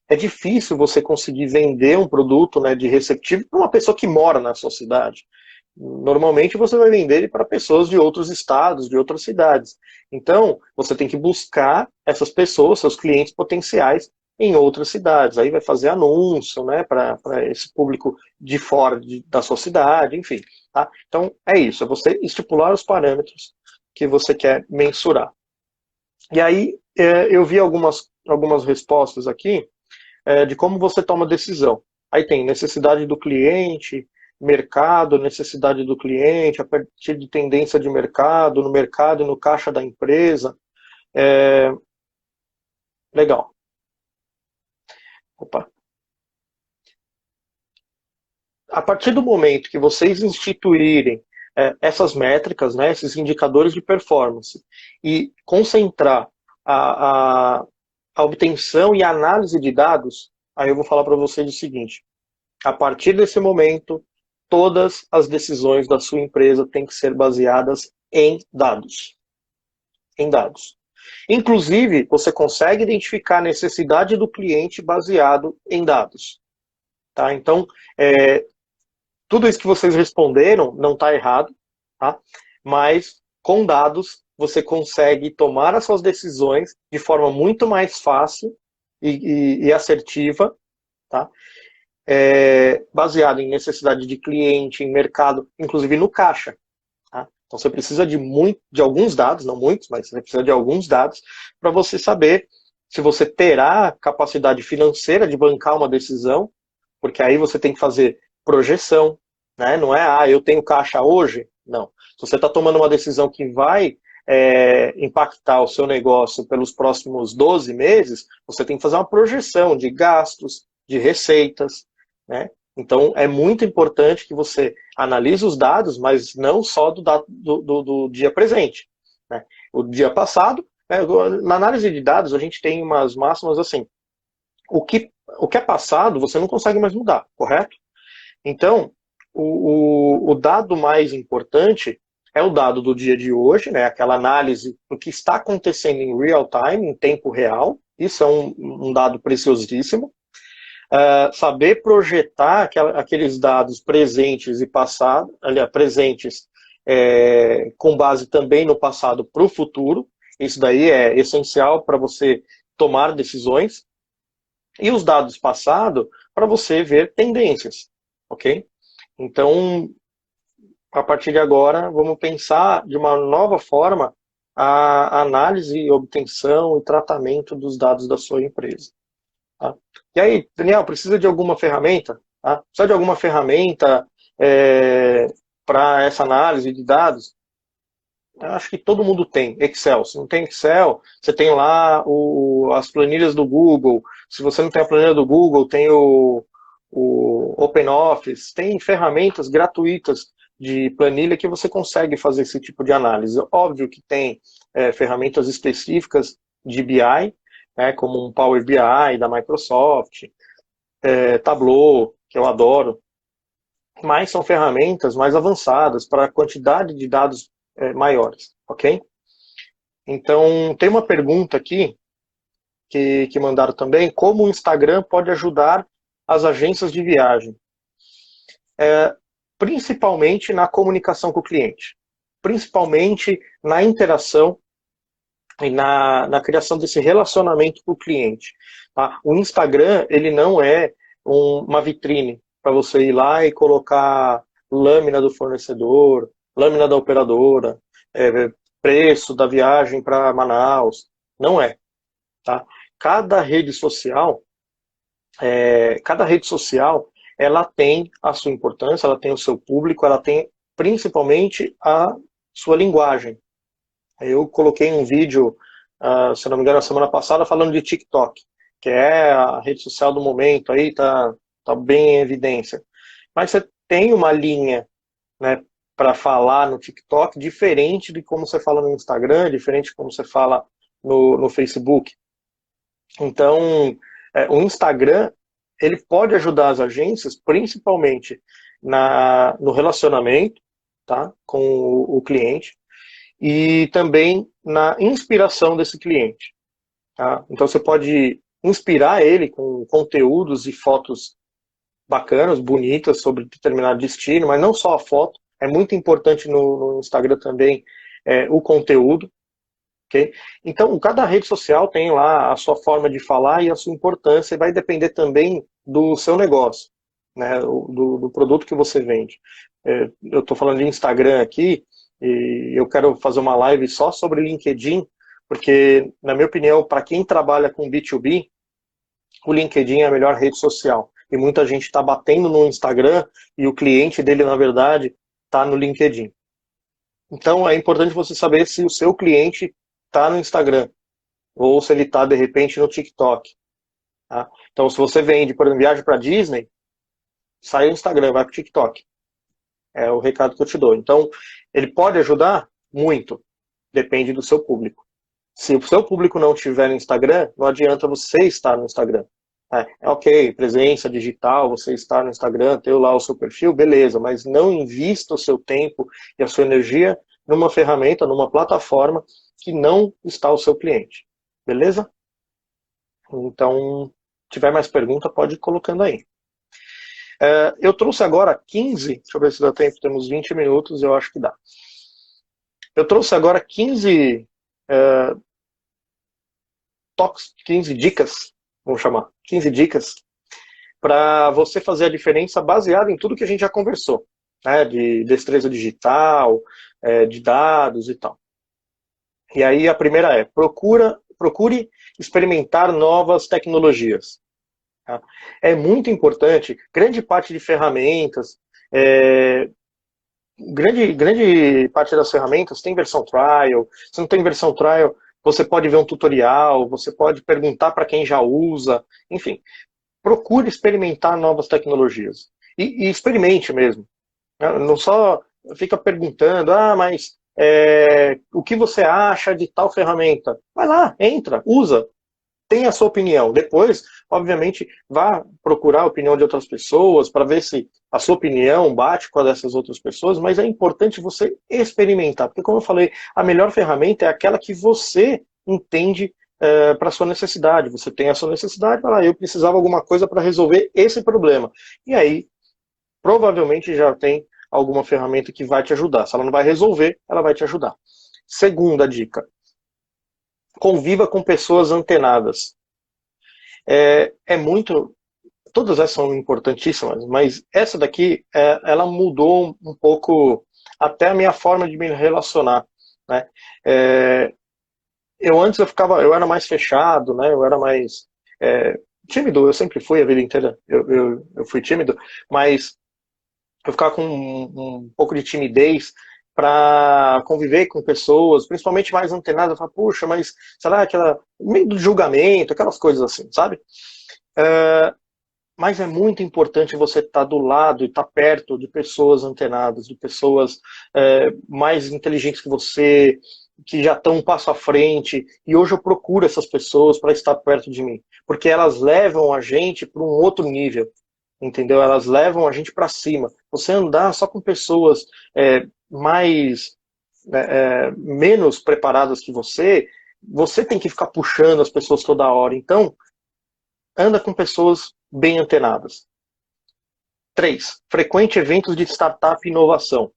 É difícil você conseguir vender um produto, né, de receptivo para uma pessoa que mora na sua cidade. Normalmente você vai vender ele para pessoas de outros estados, de outras cidades. Então, você tem que buscar essas pessoas, seus clientes potenciais, em outras cidades. Aí vai fazer anúncio, né, para esse público de fora da sua cidade, enfim. Tá? Então, é isso. É você estipular os parâmetros que você quer mensurar. E aí, eu vi algumas respostas aqui de como você toma decisão. Aí tem necessidade do cliente, mercado, necessidade do cliente, a partir de tendência de mercado, no mercado e no caixa da empresa. Legal. Opa. A partir do momento que vocês instituírem essas métricas, né, esses indicadores de performance, e concentrar a obtenção e análise de dados, aí eu vou falar para vocês o seguinte: a partir desse momento, todas as decisões da sua empresa têm que ser baseadas em dados. Em dados. Inclusive, você consegue identificar a necessidade do cliente baseado em dados. Tá? Então, tudo isso que vocês responderam não está errado, tá? Mas com dados você consegue tomar as suas decisões de forma muito mais fácil e assertiva, tá? Baseado em necessidade de cliente, em mercado, inclusive no caixa. Tá? Então você precisa de alguns dados, não muitos, mas você precisa de alguns dados para você saber se você terá capacidade financeira de bancar uma decisão, porque aí você tem que fazer projeção, né? Não é, eu tenho caixa hoje? Não. Se você está tomando uma decisão que vai impactar o seu negócio pelos próximos 12 meses, você tem que fazer uma projeção de gastos, de receitas, né? Então, é muito importante que você analise os dados, mas não só do dia presente, né? O dia passado, na análise de dados, a gente tem umas máximas assim: o que é passado, você não consegue mais mudar, correto? Então, o dado mais importante é o dado do dia de hoje, né? Aquela análise do que está acontecendo em real time, em tempo real. Isso é um dado preciosíssimo. Saber projetar aqueles dados presentes e passado, aliás, presentes com base também no passado para o futuro. Isso daí é essencial para você tomar decisões. E os dados passados para você ver tendências, ok? Então, a partir de agora, vamos pensar de uma nova forma a análise, obtenção e tratamento dos dados da sua empresa. Tá? E aí, Daniel, precisa de alguma ferramenta? Tá? Precisa de alguma ferramenta para essa análise de dados? Eu acho que todo mundo tem Excel. Se não tem Excel, você tem lá as planilhas do Google. Se você não tem a planilha do Google, tem o OpenOffice. Tem ferramentas gratuitas de planilha que você consegue fazer esse tipo de análise. Óbvio que tem ferramentas específicas de BI, como um Power BI da Microsoft, Tableau, que eu adoro, mas são ferramentas mais avançadas para a quantidade de dados maiores, ok? Então, tem uma pergunta aqui que mandaram também: como o Instagram pode ajudar as agências de viagem? Principalmente na comunicação com o cliente, principalmente na interação e na criação desse relacionamento com o cliente. Tá? O Instagram, ele não é uma vitrine para você ir lá e colocar lâmina do fornecedor, lâmina da operadora, preço da viagem para Manaus. Não é. Tá? Cada rede social, ela tem a sua importância, ela tem o seu público, ela tem principalmente a sua linguagem. Eu coloquei um vídeo, se não me engano, na semana passada, falando de TikTok, que é a rede social do momento, aí tá bem em evidência. Mas você tem uma linha, né, para falar no TikTok diferente de como você fala no Instagram, diferente de como você fala no Facebook. Então, o Instagram, ele pode ajudar as agências, principalmente no relacionamento, tá, com o cliente, e também na inspiração desse cliente. Tá? Então você pode inspirar ele com conteúdos e fotos bacanas, bonitas, sobre determinado destino, mas não só a foto. É muito importante no Instagram também o conteúdo. Okay? Então, cada rede social tem lá a sua forma de falar e a sua importância, e vai depender também do seu negócio, né? do produto que você vende. Eu estou falando de Instagram aqui, e eu quero fazer uma live só sobre LinkedIn, Porque, na minha opinião, para quem trabalha com B2B, o LinkedIn é a melhor rede social. E muita gente está batendo no Instagram e o cliente dele, na verdade, está no LinkedIn. Então, é importante você saber se o seu cliente está no Instagram ou se ele está, de repente, no TikTok. Tá? Então, se você vende, por exemplo, viagem para Disney, sai do Instagram, vai para o TikTok. É o recado que eu te dou. Então, ele pode ajudar? Muito. Depende do seu público. Se o seu público não estiver no Instagram, não adianta você estar no Instagram. É ok, presença digital, você está no Instagram, ter lá o seu perfil, beleza, mas não invista o seu tempo e a sua energia numa ferramenta, numa plataforma que não está o seu cliente. Beleza? Então, se tiver mais pergunta, pode ir colocando aí. Eu trouxe agora 15, deixa eu ver se dá tempo, temos 20 minutos, eu acho que dá. Eu trouxe agora 15 toques, 15 dicas, vamos chamar, 15 dicas, para você fazer a diferença baseada em tudo que a gente já conversou, né, de destreza digital, de dados e tal. E aí a primeira é, procure experimentar novas tecnologias. Tá? É muito importante, grande parte de ferramentas, grande parte das ferramentas tem versão trial, se não tem versão trial, você pode ver um tutorial, você pode perguntar para quem já usa, enfim. Procure experimentar novas tecnologias. E experimente mesmo. Não só fica perguntando, mas o que você acha de tal ferramenta? Vai lá, entra, usa. Tem a sua opinião. Depois, obviamente, vá procurar a opinião de outras pessoas para ver se a sua opinião bate com a dessas outras pessoas, mas é importante você experimentar, porque, como eu falei, a melhor ferramenta é aquela que você entende para a sua necessidade. Você tem a sua necessidade, vai lá, eu precisava de alguma coisa para resolver esse problema. E aí, provavelmente já tem alguma ferramenta que vai te ajudar. Se ela não vai resolver, ela vai te ajudar. Segunda dica. Conviva com pessoas antenadas. Todas essas são importantíssimas, mas essa daqui, ela mudou um pouco até a minha forma de me relacionar, né? Eu era mais fechado, né? Eu era mais tímido, eu sempre fui a vida inteira, eu fui tímido, mas eu ficava com um pouco de timidez para conviver com pessoas, principalmente mais antenadas, eu falava, puxa, mas será meio do julgamento, aquelas coisas assim, sabe? Mas é muito importante você estar do lado e estar perto de pessoas antenadas, de pessoas mais inteligentes que você, que já estão um passo à frente, e hoje eu procuro essas pessoas para estar perto de mim, porque elas levam a gente para um outro nível, entendeu? Elas levam a gente para cima. Você andar só com pessoas menos preparadas que você tem que ficar puxando as pessoas toda hora. Então, anda com pessoas bem antenadas. 3. Frequente eventos de startup e inovação.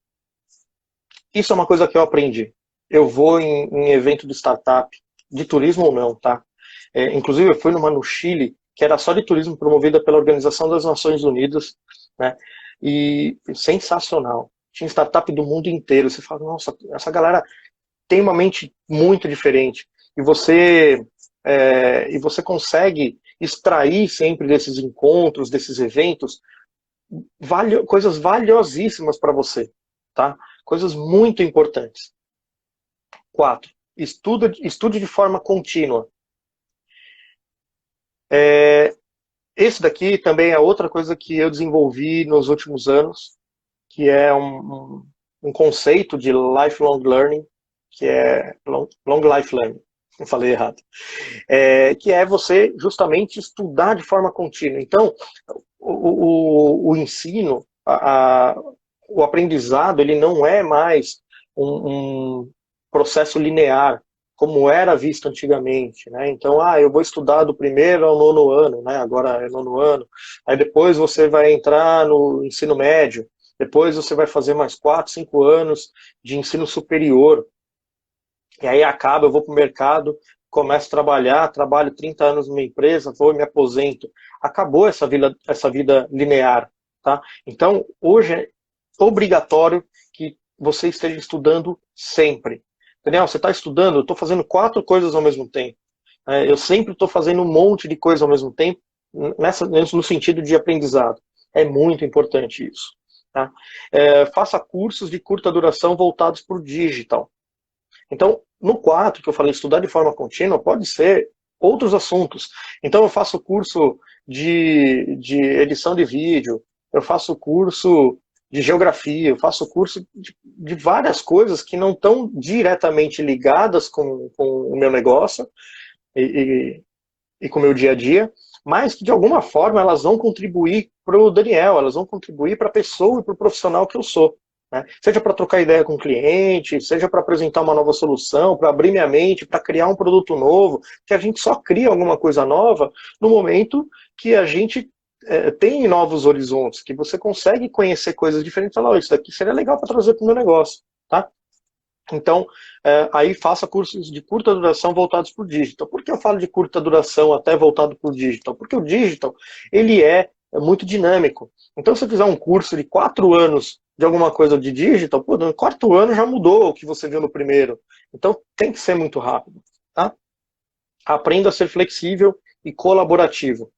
Isso é uma coisa que eu aprendi. Eu vou em evento de startup, de turismo ou não, tá? Inclusive, eu fui numa no Chile, que era só de turismo, promovida pela Organização das Nações Unidas, né? E sensacional. Tinha startup do mundo inteiro. Você fala, nossa, essa galera tem uma mente muito diferente. E você consegue extrair sempre desses encontros, desses eventos, coisas valiosíssimas para você, tá? Coisas muito importantes. 4. Estude de forma contínua. Esse daqui também é outra coisa que eu desenvolvi nos últimos anos, que é um conceito de lifelong learning, que é long life learning. Eu falei errado. Que é você justamente estudar de forma contínua. Então, o ensino, o aprendizado, ele não é mais um processo linear, como era visto antigamente, né? Então, eu vou estudar do primeiro ao nono ano, né? Agora é nono ano. Aí depois você vai entrar no ensino médio. Depois você vai fazer mais 4, 5 anos de ensino superior. E aí eu vou para o mercado, começo a trabalhar, trabalho 30 anos numa empresa, vou e me aposento. Acabou essa vida linear, tá? Então, hoje é obrigatório que você esteja estudando sempre. Daniel, você está estudando? Eu estou fazendo 4 coisas ao mesmo tempo. Eu sempre estou fazendo um monte de coisa ao mesmo tempo, no sentido de aprendizado. É muito importante isso. Tá? Faça cursos de curta duração voltados para o digital. Então, no 4, que eu falei, estudar de forma contínua, pode ser outros assuntos. Então, eu faço curso de edição de vídeo, eu faço curso de geografia, eu faço curso de várias coisas que não estão diretamente ligadas com o meu negócio e com o meu dia a dia, mas que de alguma forma elas vão contribuir para o Daniel, elas vão contribuir para a pessoa e para o profissional que eu sou. Né? Seja para trocar ideia com o cliente, seja para apresentar uma nova solução, para abrir minha mente, para criar um produto novo, que a gente só cria alguma coisa nova no momento que a gente tem novos horizontes, que você consegue conhecer coisas diferentes e falar, isso daqui seria legal para trazer para o meu negócio. Tá? Então, aí faça cursos de curta duração voltados para o digital. Por que eu falo de curta duração até voltado para o digital? Porque o digital, ele é muito dinâmico. Então, se você fizer um curso de 4 anos de alguma coisa de digital, pô, no 4º ano já mudou o que você viu no primeiro. Então, tem que ser muito rápido. Tá? Aprenda a ser flexível e colaborativo.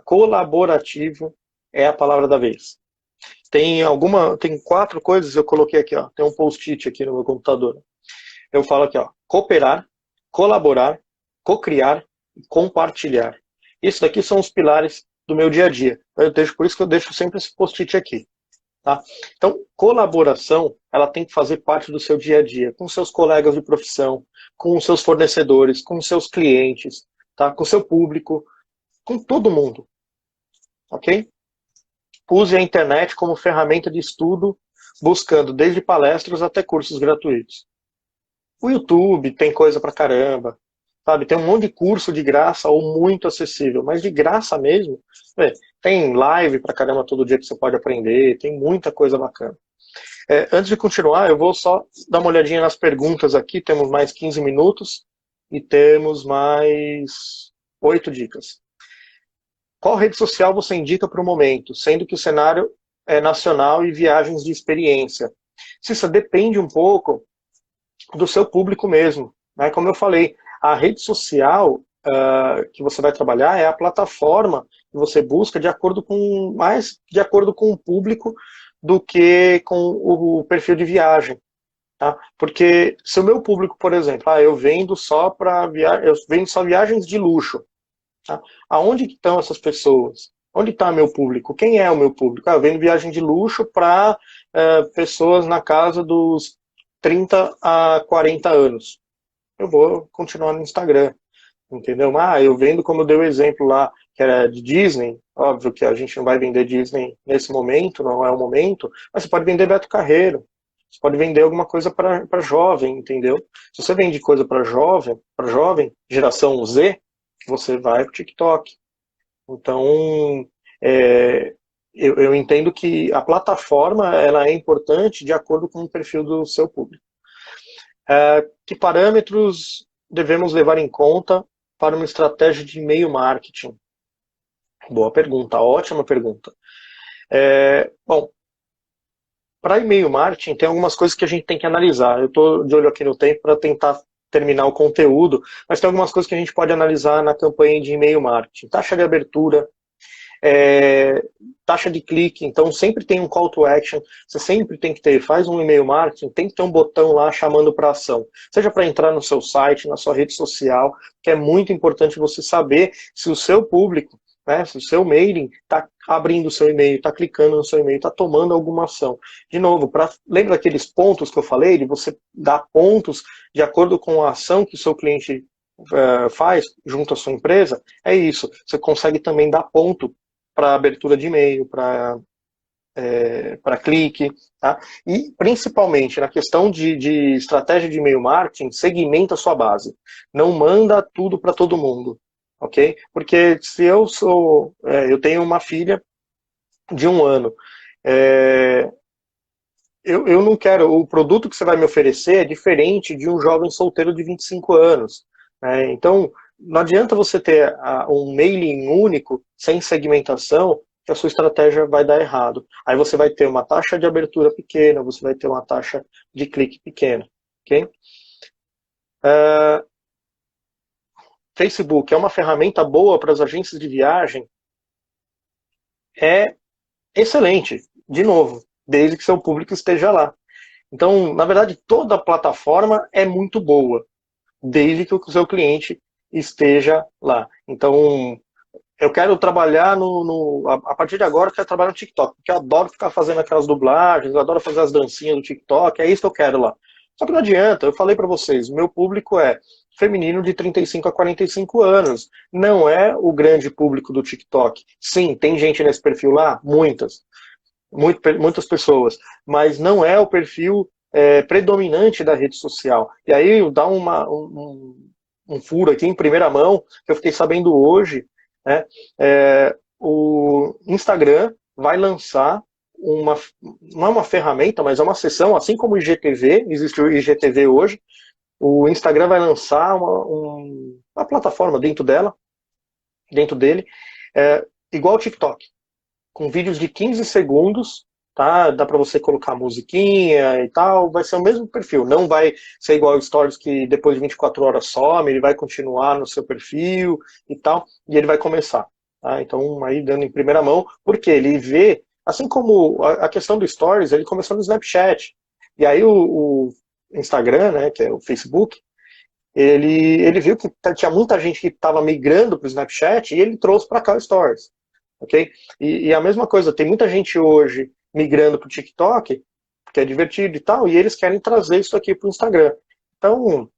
Colaborativo é a palavra da vez. Tem 4 coisas, eu coloquei aqui, ó, tem um post-it aqui no meu computador. Eu falo aqui, ó, cooperar, colaborar, cocriar e compartilhar. Isso daqui são os pilares do meu dia a dia. Por isso que eu deixo sempre esse post-it aqui. Tá? Então, colaboração, ela tem que fazer parte do seu dia a dia, com seus colegas de profissão, com os seus fornecedores, com os seus clientes, tá? Com o seu público, com todo mundo. Ok? Use a internet como ferramenta de estudo, buscando desde palestras até cursos gratuitos. O YouTube tem coisa pra caramba, sabe? Tem um monte de curso de graça ou muito acessível, mas de graça mesmo. Tem live pra caramba todo dia que você pode aprender, tem muita coisa bacana. Antes de continuar, eu vou só dar uma olhadinha nas perguntas aqui, temos mais 15 minutos e temos mais 8 dicas. Qual rede social você indica para o momento, sendo que o cenário é nacional e viagens de experiência? Isso depende um pouco do seu público mesmo. Né? Como eu falei, a rede social que você vai trabalhar é a plataforma que você busca mais de acordo com o público do que com o perfil de viagem. Tá? Porque se o meu público, por exemplo, eu vendo só viagens de luxo. Tá? Aonde estão essas pessoas? Onde está meu público? Quem é o meu público? Eu vendo viagem de luxo para pessoas na casa dos 30 a 40 anos. Eu vou continuar no Instagram. Entendeu? Eu vendo, como eu dei o exemplo lá, que era de Disney. Óbvio que a gente não vai vender Disney nesse momento, não é o momento, mas você pode vender Beto Carreiro. Você pode vender alguma coisa para jovem, entendeu? Se você vende coisa para jovem, geração Z, você vai para o TikTok. Então, eu entendo que a plataforma ela é importante de acordo com o perfil do seu público. Que parâmetros devemos levar em conta para uma estratégia de e-mail marketing? Boa pergunta, ótima pergunta. Bom, para e-mail marketing tem algumas coisas que a gente tem que analisar. Eu estou de olho aqui no tempo para tentar terminar o conteúdo, mas tem algumas coisas que a gente pode analisar na campanha de e-mail marketing. Taxa de abertura, taxa de clique, então sempre tem um call to action, você sempre tem que ter, faz um e-mail marketing, tem que ter um botão lá chamando para ação, seja para entrar no seu site, na sua rede social, que é muito importante você saber se o seu público, né, se o seu mailing está abrindo o seu e-mail, está clicando no seu e-mail, está tomando alguma ação. De novo, lembra daqueles pontos que eu falei, de você dar pontos de acordo com a ação que o seu cliente faz junto à sua empresa? É isso, você consegue também dar ponto para abertura de e-mail, para clique, tá? E principalmente na questão de estratégia de e-mail marketing, segmenta a sua base. Não manda tudo para todo mundo, ok? Porque se eu tenho uma filha de 1 ano, eu não quero, o produto que você vai me oferecer é diferente de um jovem solteiro de 25 anos. Né? Então, não adianta você ter um mailing único, sem segmentação, que a sua estratégia vai dar errado. Aí você vai ter uma taxa de abertura pequena, você vai ter uma taxa de clique pequena. Okay? Facebook é uma ferramenta boa para as agências de viagem? É excelente, de novo, desde que seu público esteja lá. Então, na verdade, toda plataforma é muito boa, desde que o seu cliente esteja lá. Então, eu quero trabalhar a partir de agora eu quero trabalhar no TikTok, porque eu adoro ficar fazendo aquelas dublagens, eu adoro fazer as dancinhas do TikTok, é isso que eu quero lá. Só que não adianta, eu falei para vocês, o meu público é feminino de 35 a 45 anos, não é o grande público do TikTok. Sim, tem gente nesse perfil lá, muitas pessoas, mas não é o perfil predominante da rede social. E aí dá um furo aqui em primeira mão, que eu fiquei sabendo hoje, né? O Instagram vai lançar não é uma ferramenta, mas é uma seção, assim como o IGTV, existe o IGTV hoje, o Instagram vai lançar uma plataforma dentro dele, igual o TikTok, com vídeos de 15 segundos, tá? Dá para você colocar musiquinha e tal, vai ser o mesmo perfil, não vai ser igual o Stories que depois de 24 horas some, ele vai continuar no seu perfil e tal, e ele vai começar. Tá? Então, aí dando em primeira mão, porque ele vê, assim como a questão do Stories, ele começou no Snapchat, e aí o Instagram, né, que é o Facebook, ele viu que tinha muita gente que estava migrando para o Snapchat e ele trouxe para cá o Stories. Okay? E a mesma coisa, tem muita gente hoje migrando para o TikTok, que é divertido e tal, e eles querem trazer isso aqui para o Instagram. Então,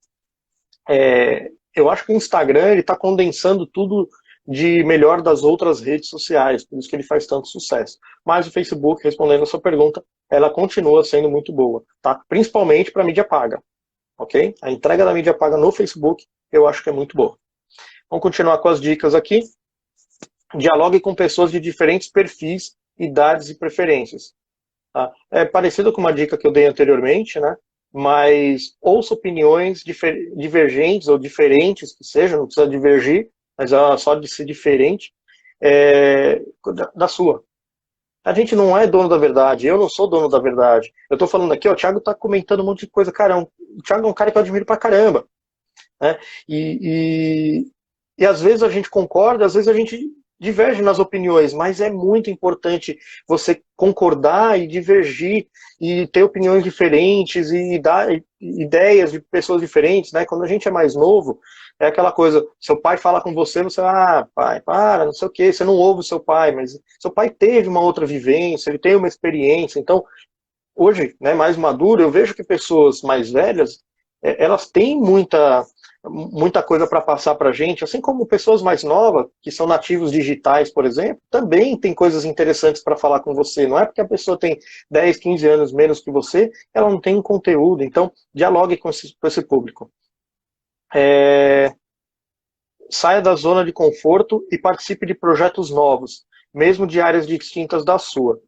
eu acho que o Instagram está condensando tudo de melhor das outras redes sociais, por isso que ele faz tanto sucesso. Mas o Facebook, respondendo a sua pergunta, ela continua sendo muito boa, tá? Principalmente para mídia paga, ok? A entrega da mídia paga no Facebook, eu acho que é muito boa. Vamos continuar com as dicas aqui. Dialogue com pessoas de diferentes perfis, idades e preferências. Tá? É parecido com uma dica que eu dei anteriormente, né? Mas ouça opiniões divergentes ou diferentes que sejam, não precisa divergir, mas só de ser diferente da sua. A gente não é dono da verdade, eu não sou dono da verdade. Eu estou falando aqui, ó, o Thiago está comentando um monte de coisa, caramba. O Thiago é um cara que eu admiro pra caramba. Né? E às vezes a gente concorda, às vezes a gente diverge nas opiniões, mas é muito importante você concordar e divergir e ter opiniões diferentes e dar ideias de pessoas diferentes, né? Quando a gente é mais novo, é aquela coisa, seu pai fala com você, você, pai, para, não sei o quê, você não ouve o seu pai, mas seu pai teve uma outra vivência, ele tem uma experiência, então, hoje, né, mais maduro, eu vejo que pessoas mais velhas, elas têm muita coisa para passar para a gente, assim como pessoas mais novas, que são nativos digitais, por exemplo, também tem coisas interessantes para falar com você. Não é porque a pessoa tem 10, 15 anos menos que você, ela não tem conteúdo. Então, dialogue com esse público. Saia da zona de conforto e participe de projetos novos, mesmo de áreas distintas da sua.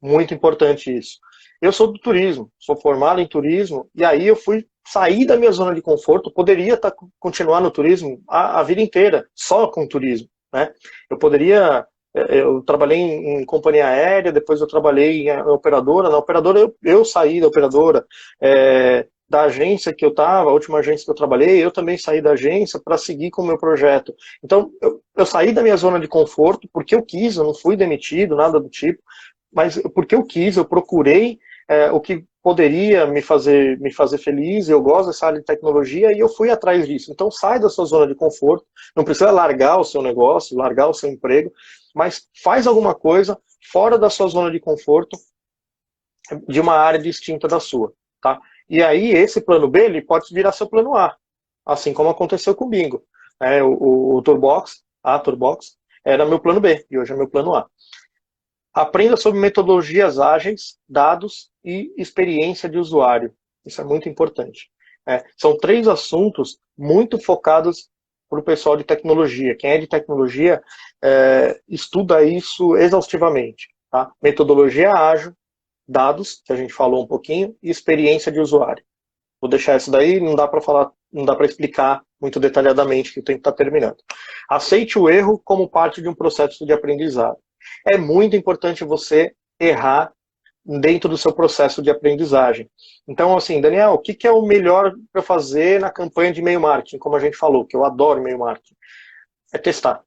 Muito importante isso. Eu sou do turismo, sou formado em turismo, e aí eu fui sair da minha zona de conforto, poderia continuar no turismo a vida inteira, só com turismo. Né? Eu trabalhei em companhia aérea, depois eu trabalhei em operadora, na operadora eu saí da operadora, da agência que eu estava, a última agência que eu trabalhei, eu também saí da agência para seguir com o meu projeto. Então, eu saí da minha zona de conforto porque eu quis, eu não fui demitido, nada do tipo, mas porque eu quis, eu procurei o que poderia me fazer feliz, eu gosto dessa área de tecnologia e eu fui atrás disso. Então sai da sua zona de conforto, não precisa largar o seu negócio, largar o seu emprego, mas faz alguma coisa fora da sua zona de conforto de uma área distinta da sua. Tá? E aí esse plano B ele pode virar seu plano A, assim como aconteceu com o Bingo. O Turbox, a Turbox, era meu plano B e hoje é meu plano A. Aprenda sobre metodologias ágeis, dados e experiência de usuário. Isso é muito importante. São 3 assuntos muito focados para o pessoal de tecnologia. Quem é de tecnologia estuda isso exaustivamente. Tá? Metodologia ágil, dados, que a gente falou um pouquinho, e experiência de usuário. Vou deixar isso daí, não dá para falar, não dá para explicar muito detalhadamente, que o tempo está terminando. Aceite o erro como parte de um processo de aprendizado. É muito importante você errar dentro do seu processo de aprendizagem. Então, assim, Daniel, o que é o melhor para fazer na campanha de e-mail marketing, como a gente falou, que eu adoro e-mail marketing? É testar.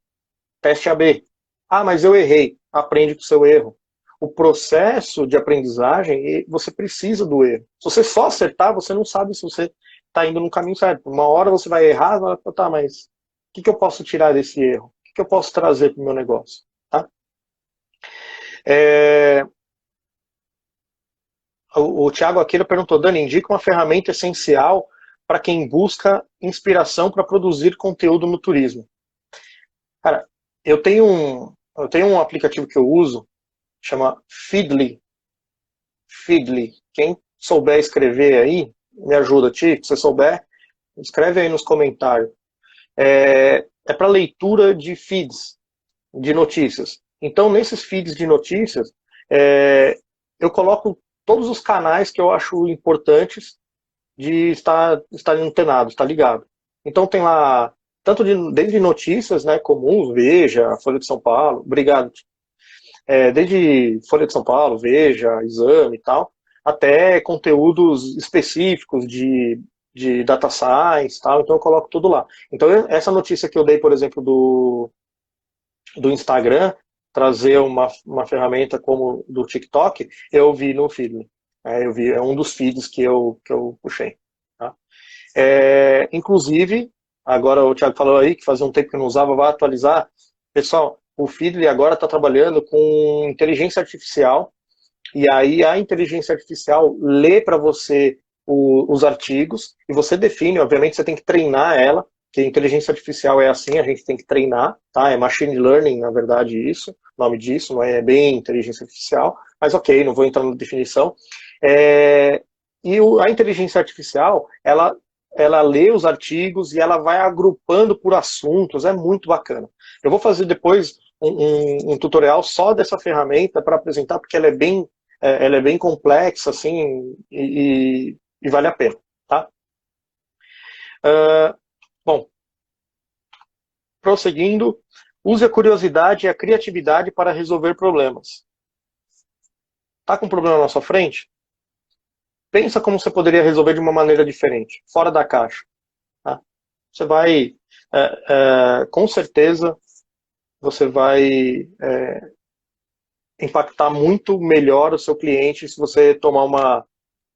Teste AB. Ah, mas eu errei. Aprende com o seu erro. O processo de aprendizagem, você precisa do erro. Se você só acertar, você não sabe se você está indo no caminho certo. Uma hora você vai errar, vai falar, tá, mas o que eu posso tirar desse erro? O que eu posso trazer para o meu negócio? Tá? O Thiago Aquila perguntou, Dani, indica uma ferramenta essencial para quem busca inspiração para produzir conteúdo no turismo. Cara, eu tenho um aplicativo que eu uso, chama Feedly. Feedly. Quem souber escrever aí, me ajuda, Ti. Se você souber, escreve aí nos comentários. É para leitura de feeds, de notícias. Então, nesses feeds de notícias, eu coloco todos os canais que eu acho importantes de estar antenado, estar ligado. Então tem lá, desde notícias, né, comuns, Veja, Folha de São Paulo, obrigado, desde Folha de São Paulo, Veja, Exame e tal, até conteúdos específicos de data science e tal, então eu coloco tudo lá. Então essa notícia que eu dei, por exemplo, do Instagram, trazer uma ferramenta como do TikTok, eu vi no feed. Eu vi, é um dos feeds que eu puxei. Tá? Inclusive, agora o Thiago falou aí que fazia um tempo que não usava, vai atualizar. Pessoal, o Feedly agora está trabalhando com inteligência artificial, e aí a inteligência artificial lê para você os artigos, e você define, obviamente você tem que treinar ela, que a inteligência artificial é assim, a gente tem que treinar, tá? É machine learning, na verdade, isso, o nome disso, não é bem inteligência artificial, mas ok, não vou entrar na definição. A inteligência artificial, ela lê os artigos e ela vai agrupando por assuntos, é muito bacana. Eu vou fazer depois um tutorial só dessa ferramenta para apresentar, porque ela é bem complexa, assim, e vale a pena, tá? Bom, prosseguindo, use a curiosidade e a criatividade para resolver problemas. Tá com um problema na sua frente? Pensa como você poderia resolver de uma maneira diferente, fora da caixa. Tá? Você vai, com certeza, você vai impactar muito melhor o seu cliente se você tomar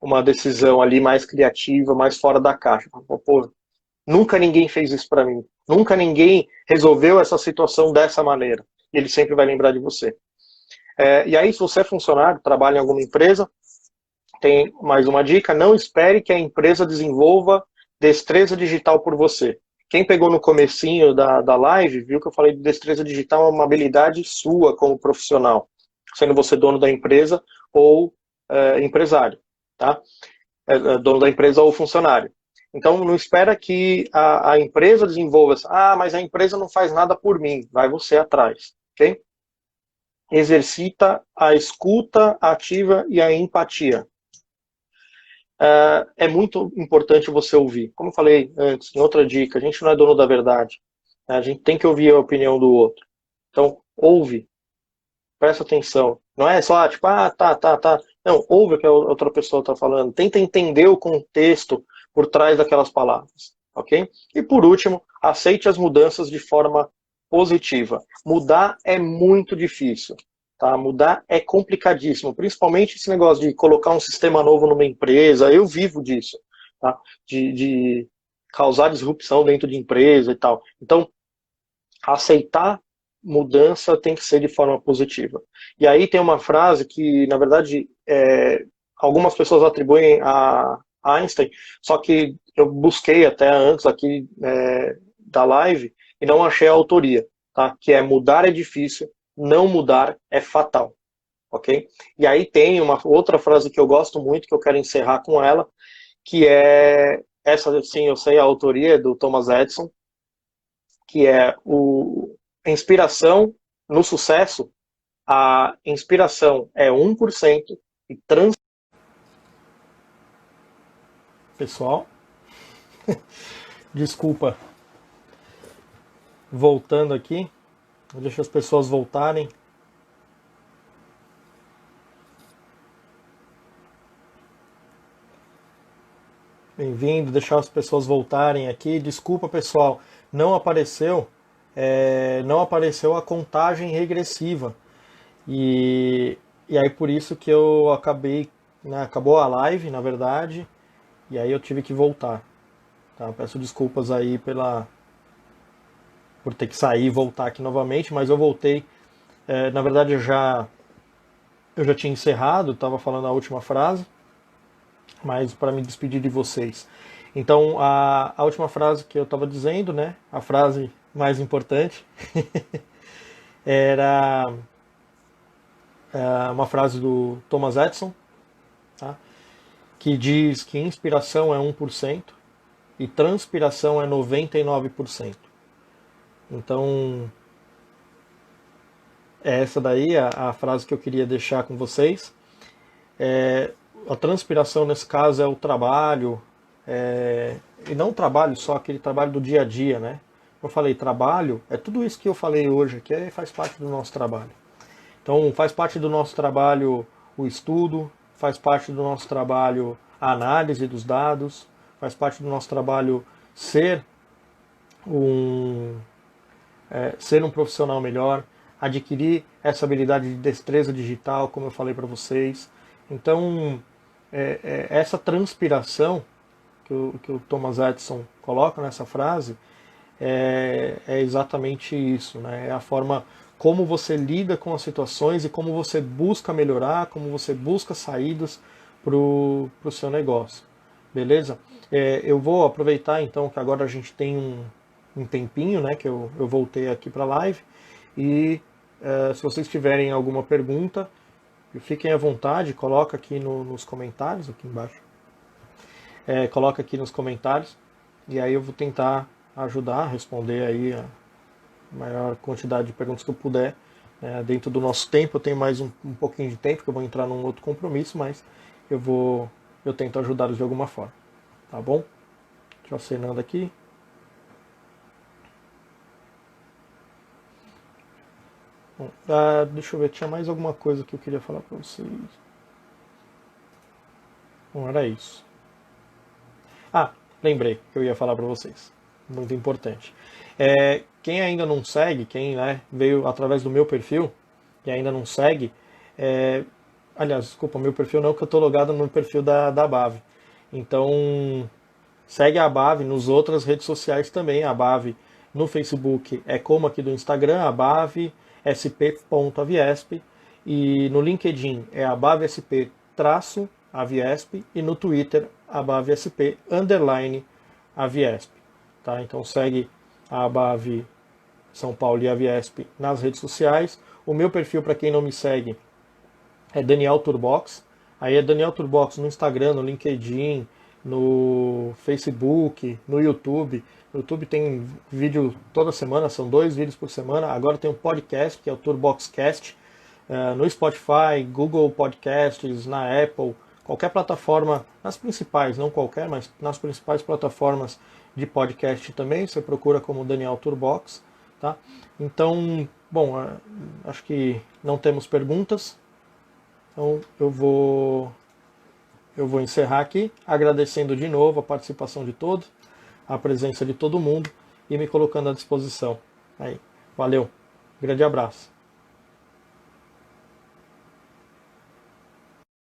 uma decisão ali mais criativa, mais fora da caixa. Pô, nunca ninguém fez isso para mim. Nunca ninguém resolveu essa situação dessa maneira. E ele sempre vai lembrar de você. E aí, se você é funcionário, trabalha em alguma empresa, tem mais uma dica, não espere que a empresa desenvolva destreza digital por você. Quem pegou no comecinho da live, viu que eu falei de destreza digital é uma habilidade sua como profissional, sendo você dono da empresa ou empresário, tá? Dono da empresa ou funcionário. Então, não espera que a empresa desenvolva. Mas a empresa não faz nada por mim. Vai você atrás, ok? Exercita a escuta ativa e a empatia. É muito importante você ouvir. Como eu falei antes, em outra dica, a gente não é dono da verdade. A gente tem que ouvir a opinião do outro. Então, ouve. Presta atenção. Não é só, tipo, tá. Não, ouve o que a outra pessoa está falando. Tenta entender o contexto por trás daquelas palavras. Ok? E por último, aceite as mudanças de forma positiva. Mudar é muito difícil. Tá? Mudar é complicadíssimo. Principalmente esse negócio de colocar um sistema novo numa empresa. Eu vivo disso. Tá? De causar disrupção dentro de empresa e tal. Então, aceitar mudança tem que ser de forma positiva. E aí tem uma frase que, na verdade, algumas pessoas atribuem a Einstein, só que eu busquei até antes aqui da live e não achei a autoria, tá? Que é mudar é difícil, não mudar é fatal, ok? E aí tem uma outra frase que eu gosto muito, que eu quero encerrar com ela, que é, essa sim eu sei a autoria, é do Thomas Edison, que é a inspiração no sucesso, a inspiração é 1% e Pessoal, desculpa, voltando aqui, deixa as pessoas voltarem. Bem-vindo, deixar as pessoas voltarem aqui. Desculpa, pessoal, não apareceu, não apareceu a contagem regressiva. E, e aí por isso que eu acabei, né, acabou a live, na verdade, e aí eu tive que voltar. Tá? Peço desculpas aí por ter que sair e voltar aqui novamente, mas eu voltei. Na verdade eu já tinha encerrado, estava falando a última frase, mas para me despedir de vocês. Então, a última frase que eu estava dizendo, né, a frase mais importante, era uma frase do Thomas Edison, tá, que diz que inspiração é 1% e transpiração é 99%. Então, é essa daí a frase que eu queria deixar com vocês. A transpiração, nesse caso, é o trabalho, e não o trabalho só, aquele trabalho do dia a dia, né? Eu falei, trabalho é tudo isso que eu falei hoje, que faz parte do nosso trabalho. Então, faz parte do nosso trabalho o estudo, faz parte do nosso trabalho a análise dos dados, faz parte do nosso trabalho ser um profissional melhor, adquirir essa habilidade de destreza digital, como eu falei para vocês. Então, essa transpiração que o Thomas Edison coloca nessa frase é exatamente isso, né? É a forma como você lida com as situações e como você busca melhorar, como você busca saídas para o seu negócio. Beleza? Eu vou aproveitar então que agora a gente tem um tempinho, né, que eu voltei aqui para a live, e se vocês tiverem alguma pergunta, fiquem à vontade, coloca aqui nos comentários, aqui embaixo. Coloca aqui nos comentários, e aí eu vou tentar ajudar a responder aí a maior quantidade de perguntas que eu puder. Dentro do nosso tempo, eu tenho mais um pouquinho de tempo, que eu vou entrar num outro compromisso, mas eu tento ajudá-los de alguma forma. Tá bom? Deixa eu acenando aqui. Bom, deixa eu ver, tinha mais alguma coisa que eu queria falar para vocês. Não era isso. Lembrei que eu ia falar para vocês. Muito importante. Quem ainda não segue, quem, né, veio através do meu perfil e ainda não segue, aliás, desculpa, meu perfil não, que eu estou logado no perfil da BAV. Então, segue a BAV nas outras redes sociais também. A BAV no Facebook é como aqui do Instagram, a BAV sp.aviesp, e no LinkedIn é a BAVSP-aviesp, e no Twitter a BAVSP_aviesp. Tá? Então segue a BAV São Paulo e a Aviesp nas redes sociais. O meu perfil, para quem não me segue, é Daniel Turbox. Aí é Daniel Turbox no Instagram, no LinkedIn, no Facebook, no YouTube. No YouTube tem vídeo toda semana, são 2 vídeos por semana. Agora tem um podcast, que é o Turboxcast. No Spotify, Google Podcasts, na Apple, qualquer plataforma, nas principais, não qualquer, mas nas principais plataformas de podcast também, você procura como Daniel Turbox, tá? Então, bom, acho que não temos perguntas, então eu vou encerrar aqui, agradecendo de novo a participação de todos, a presença de todo mundo e me colocando à disposição. Aí, valeu, grande abraço.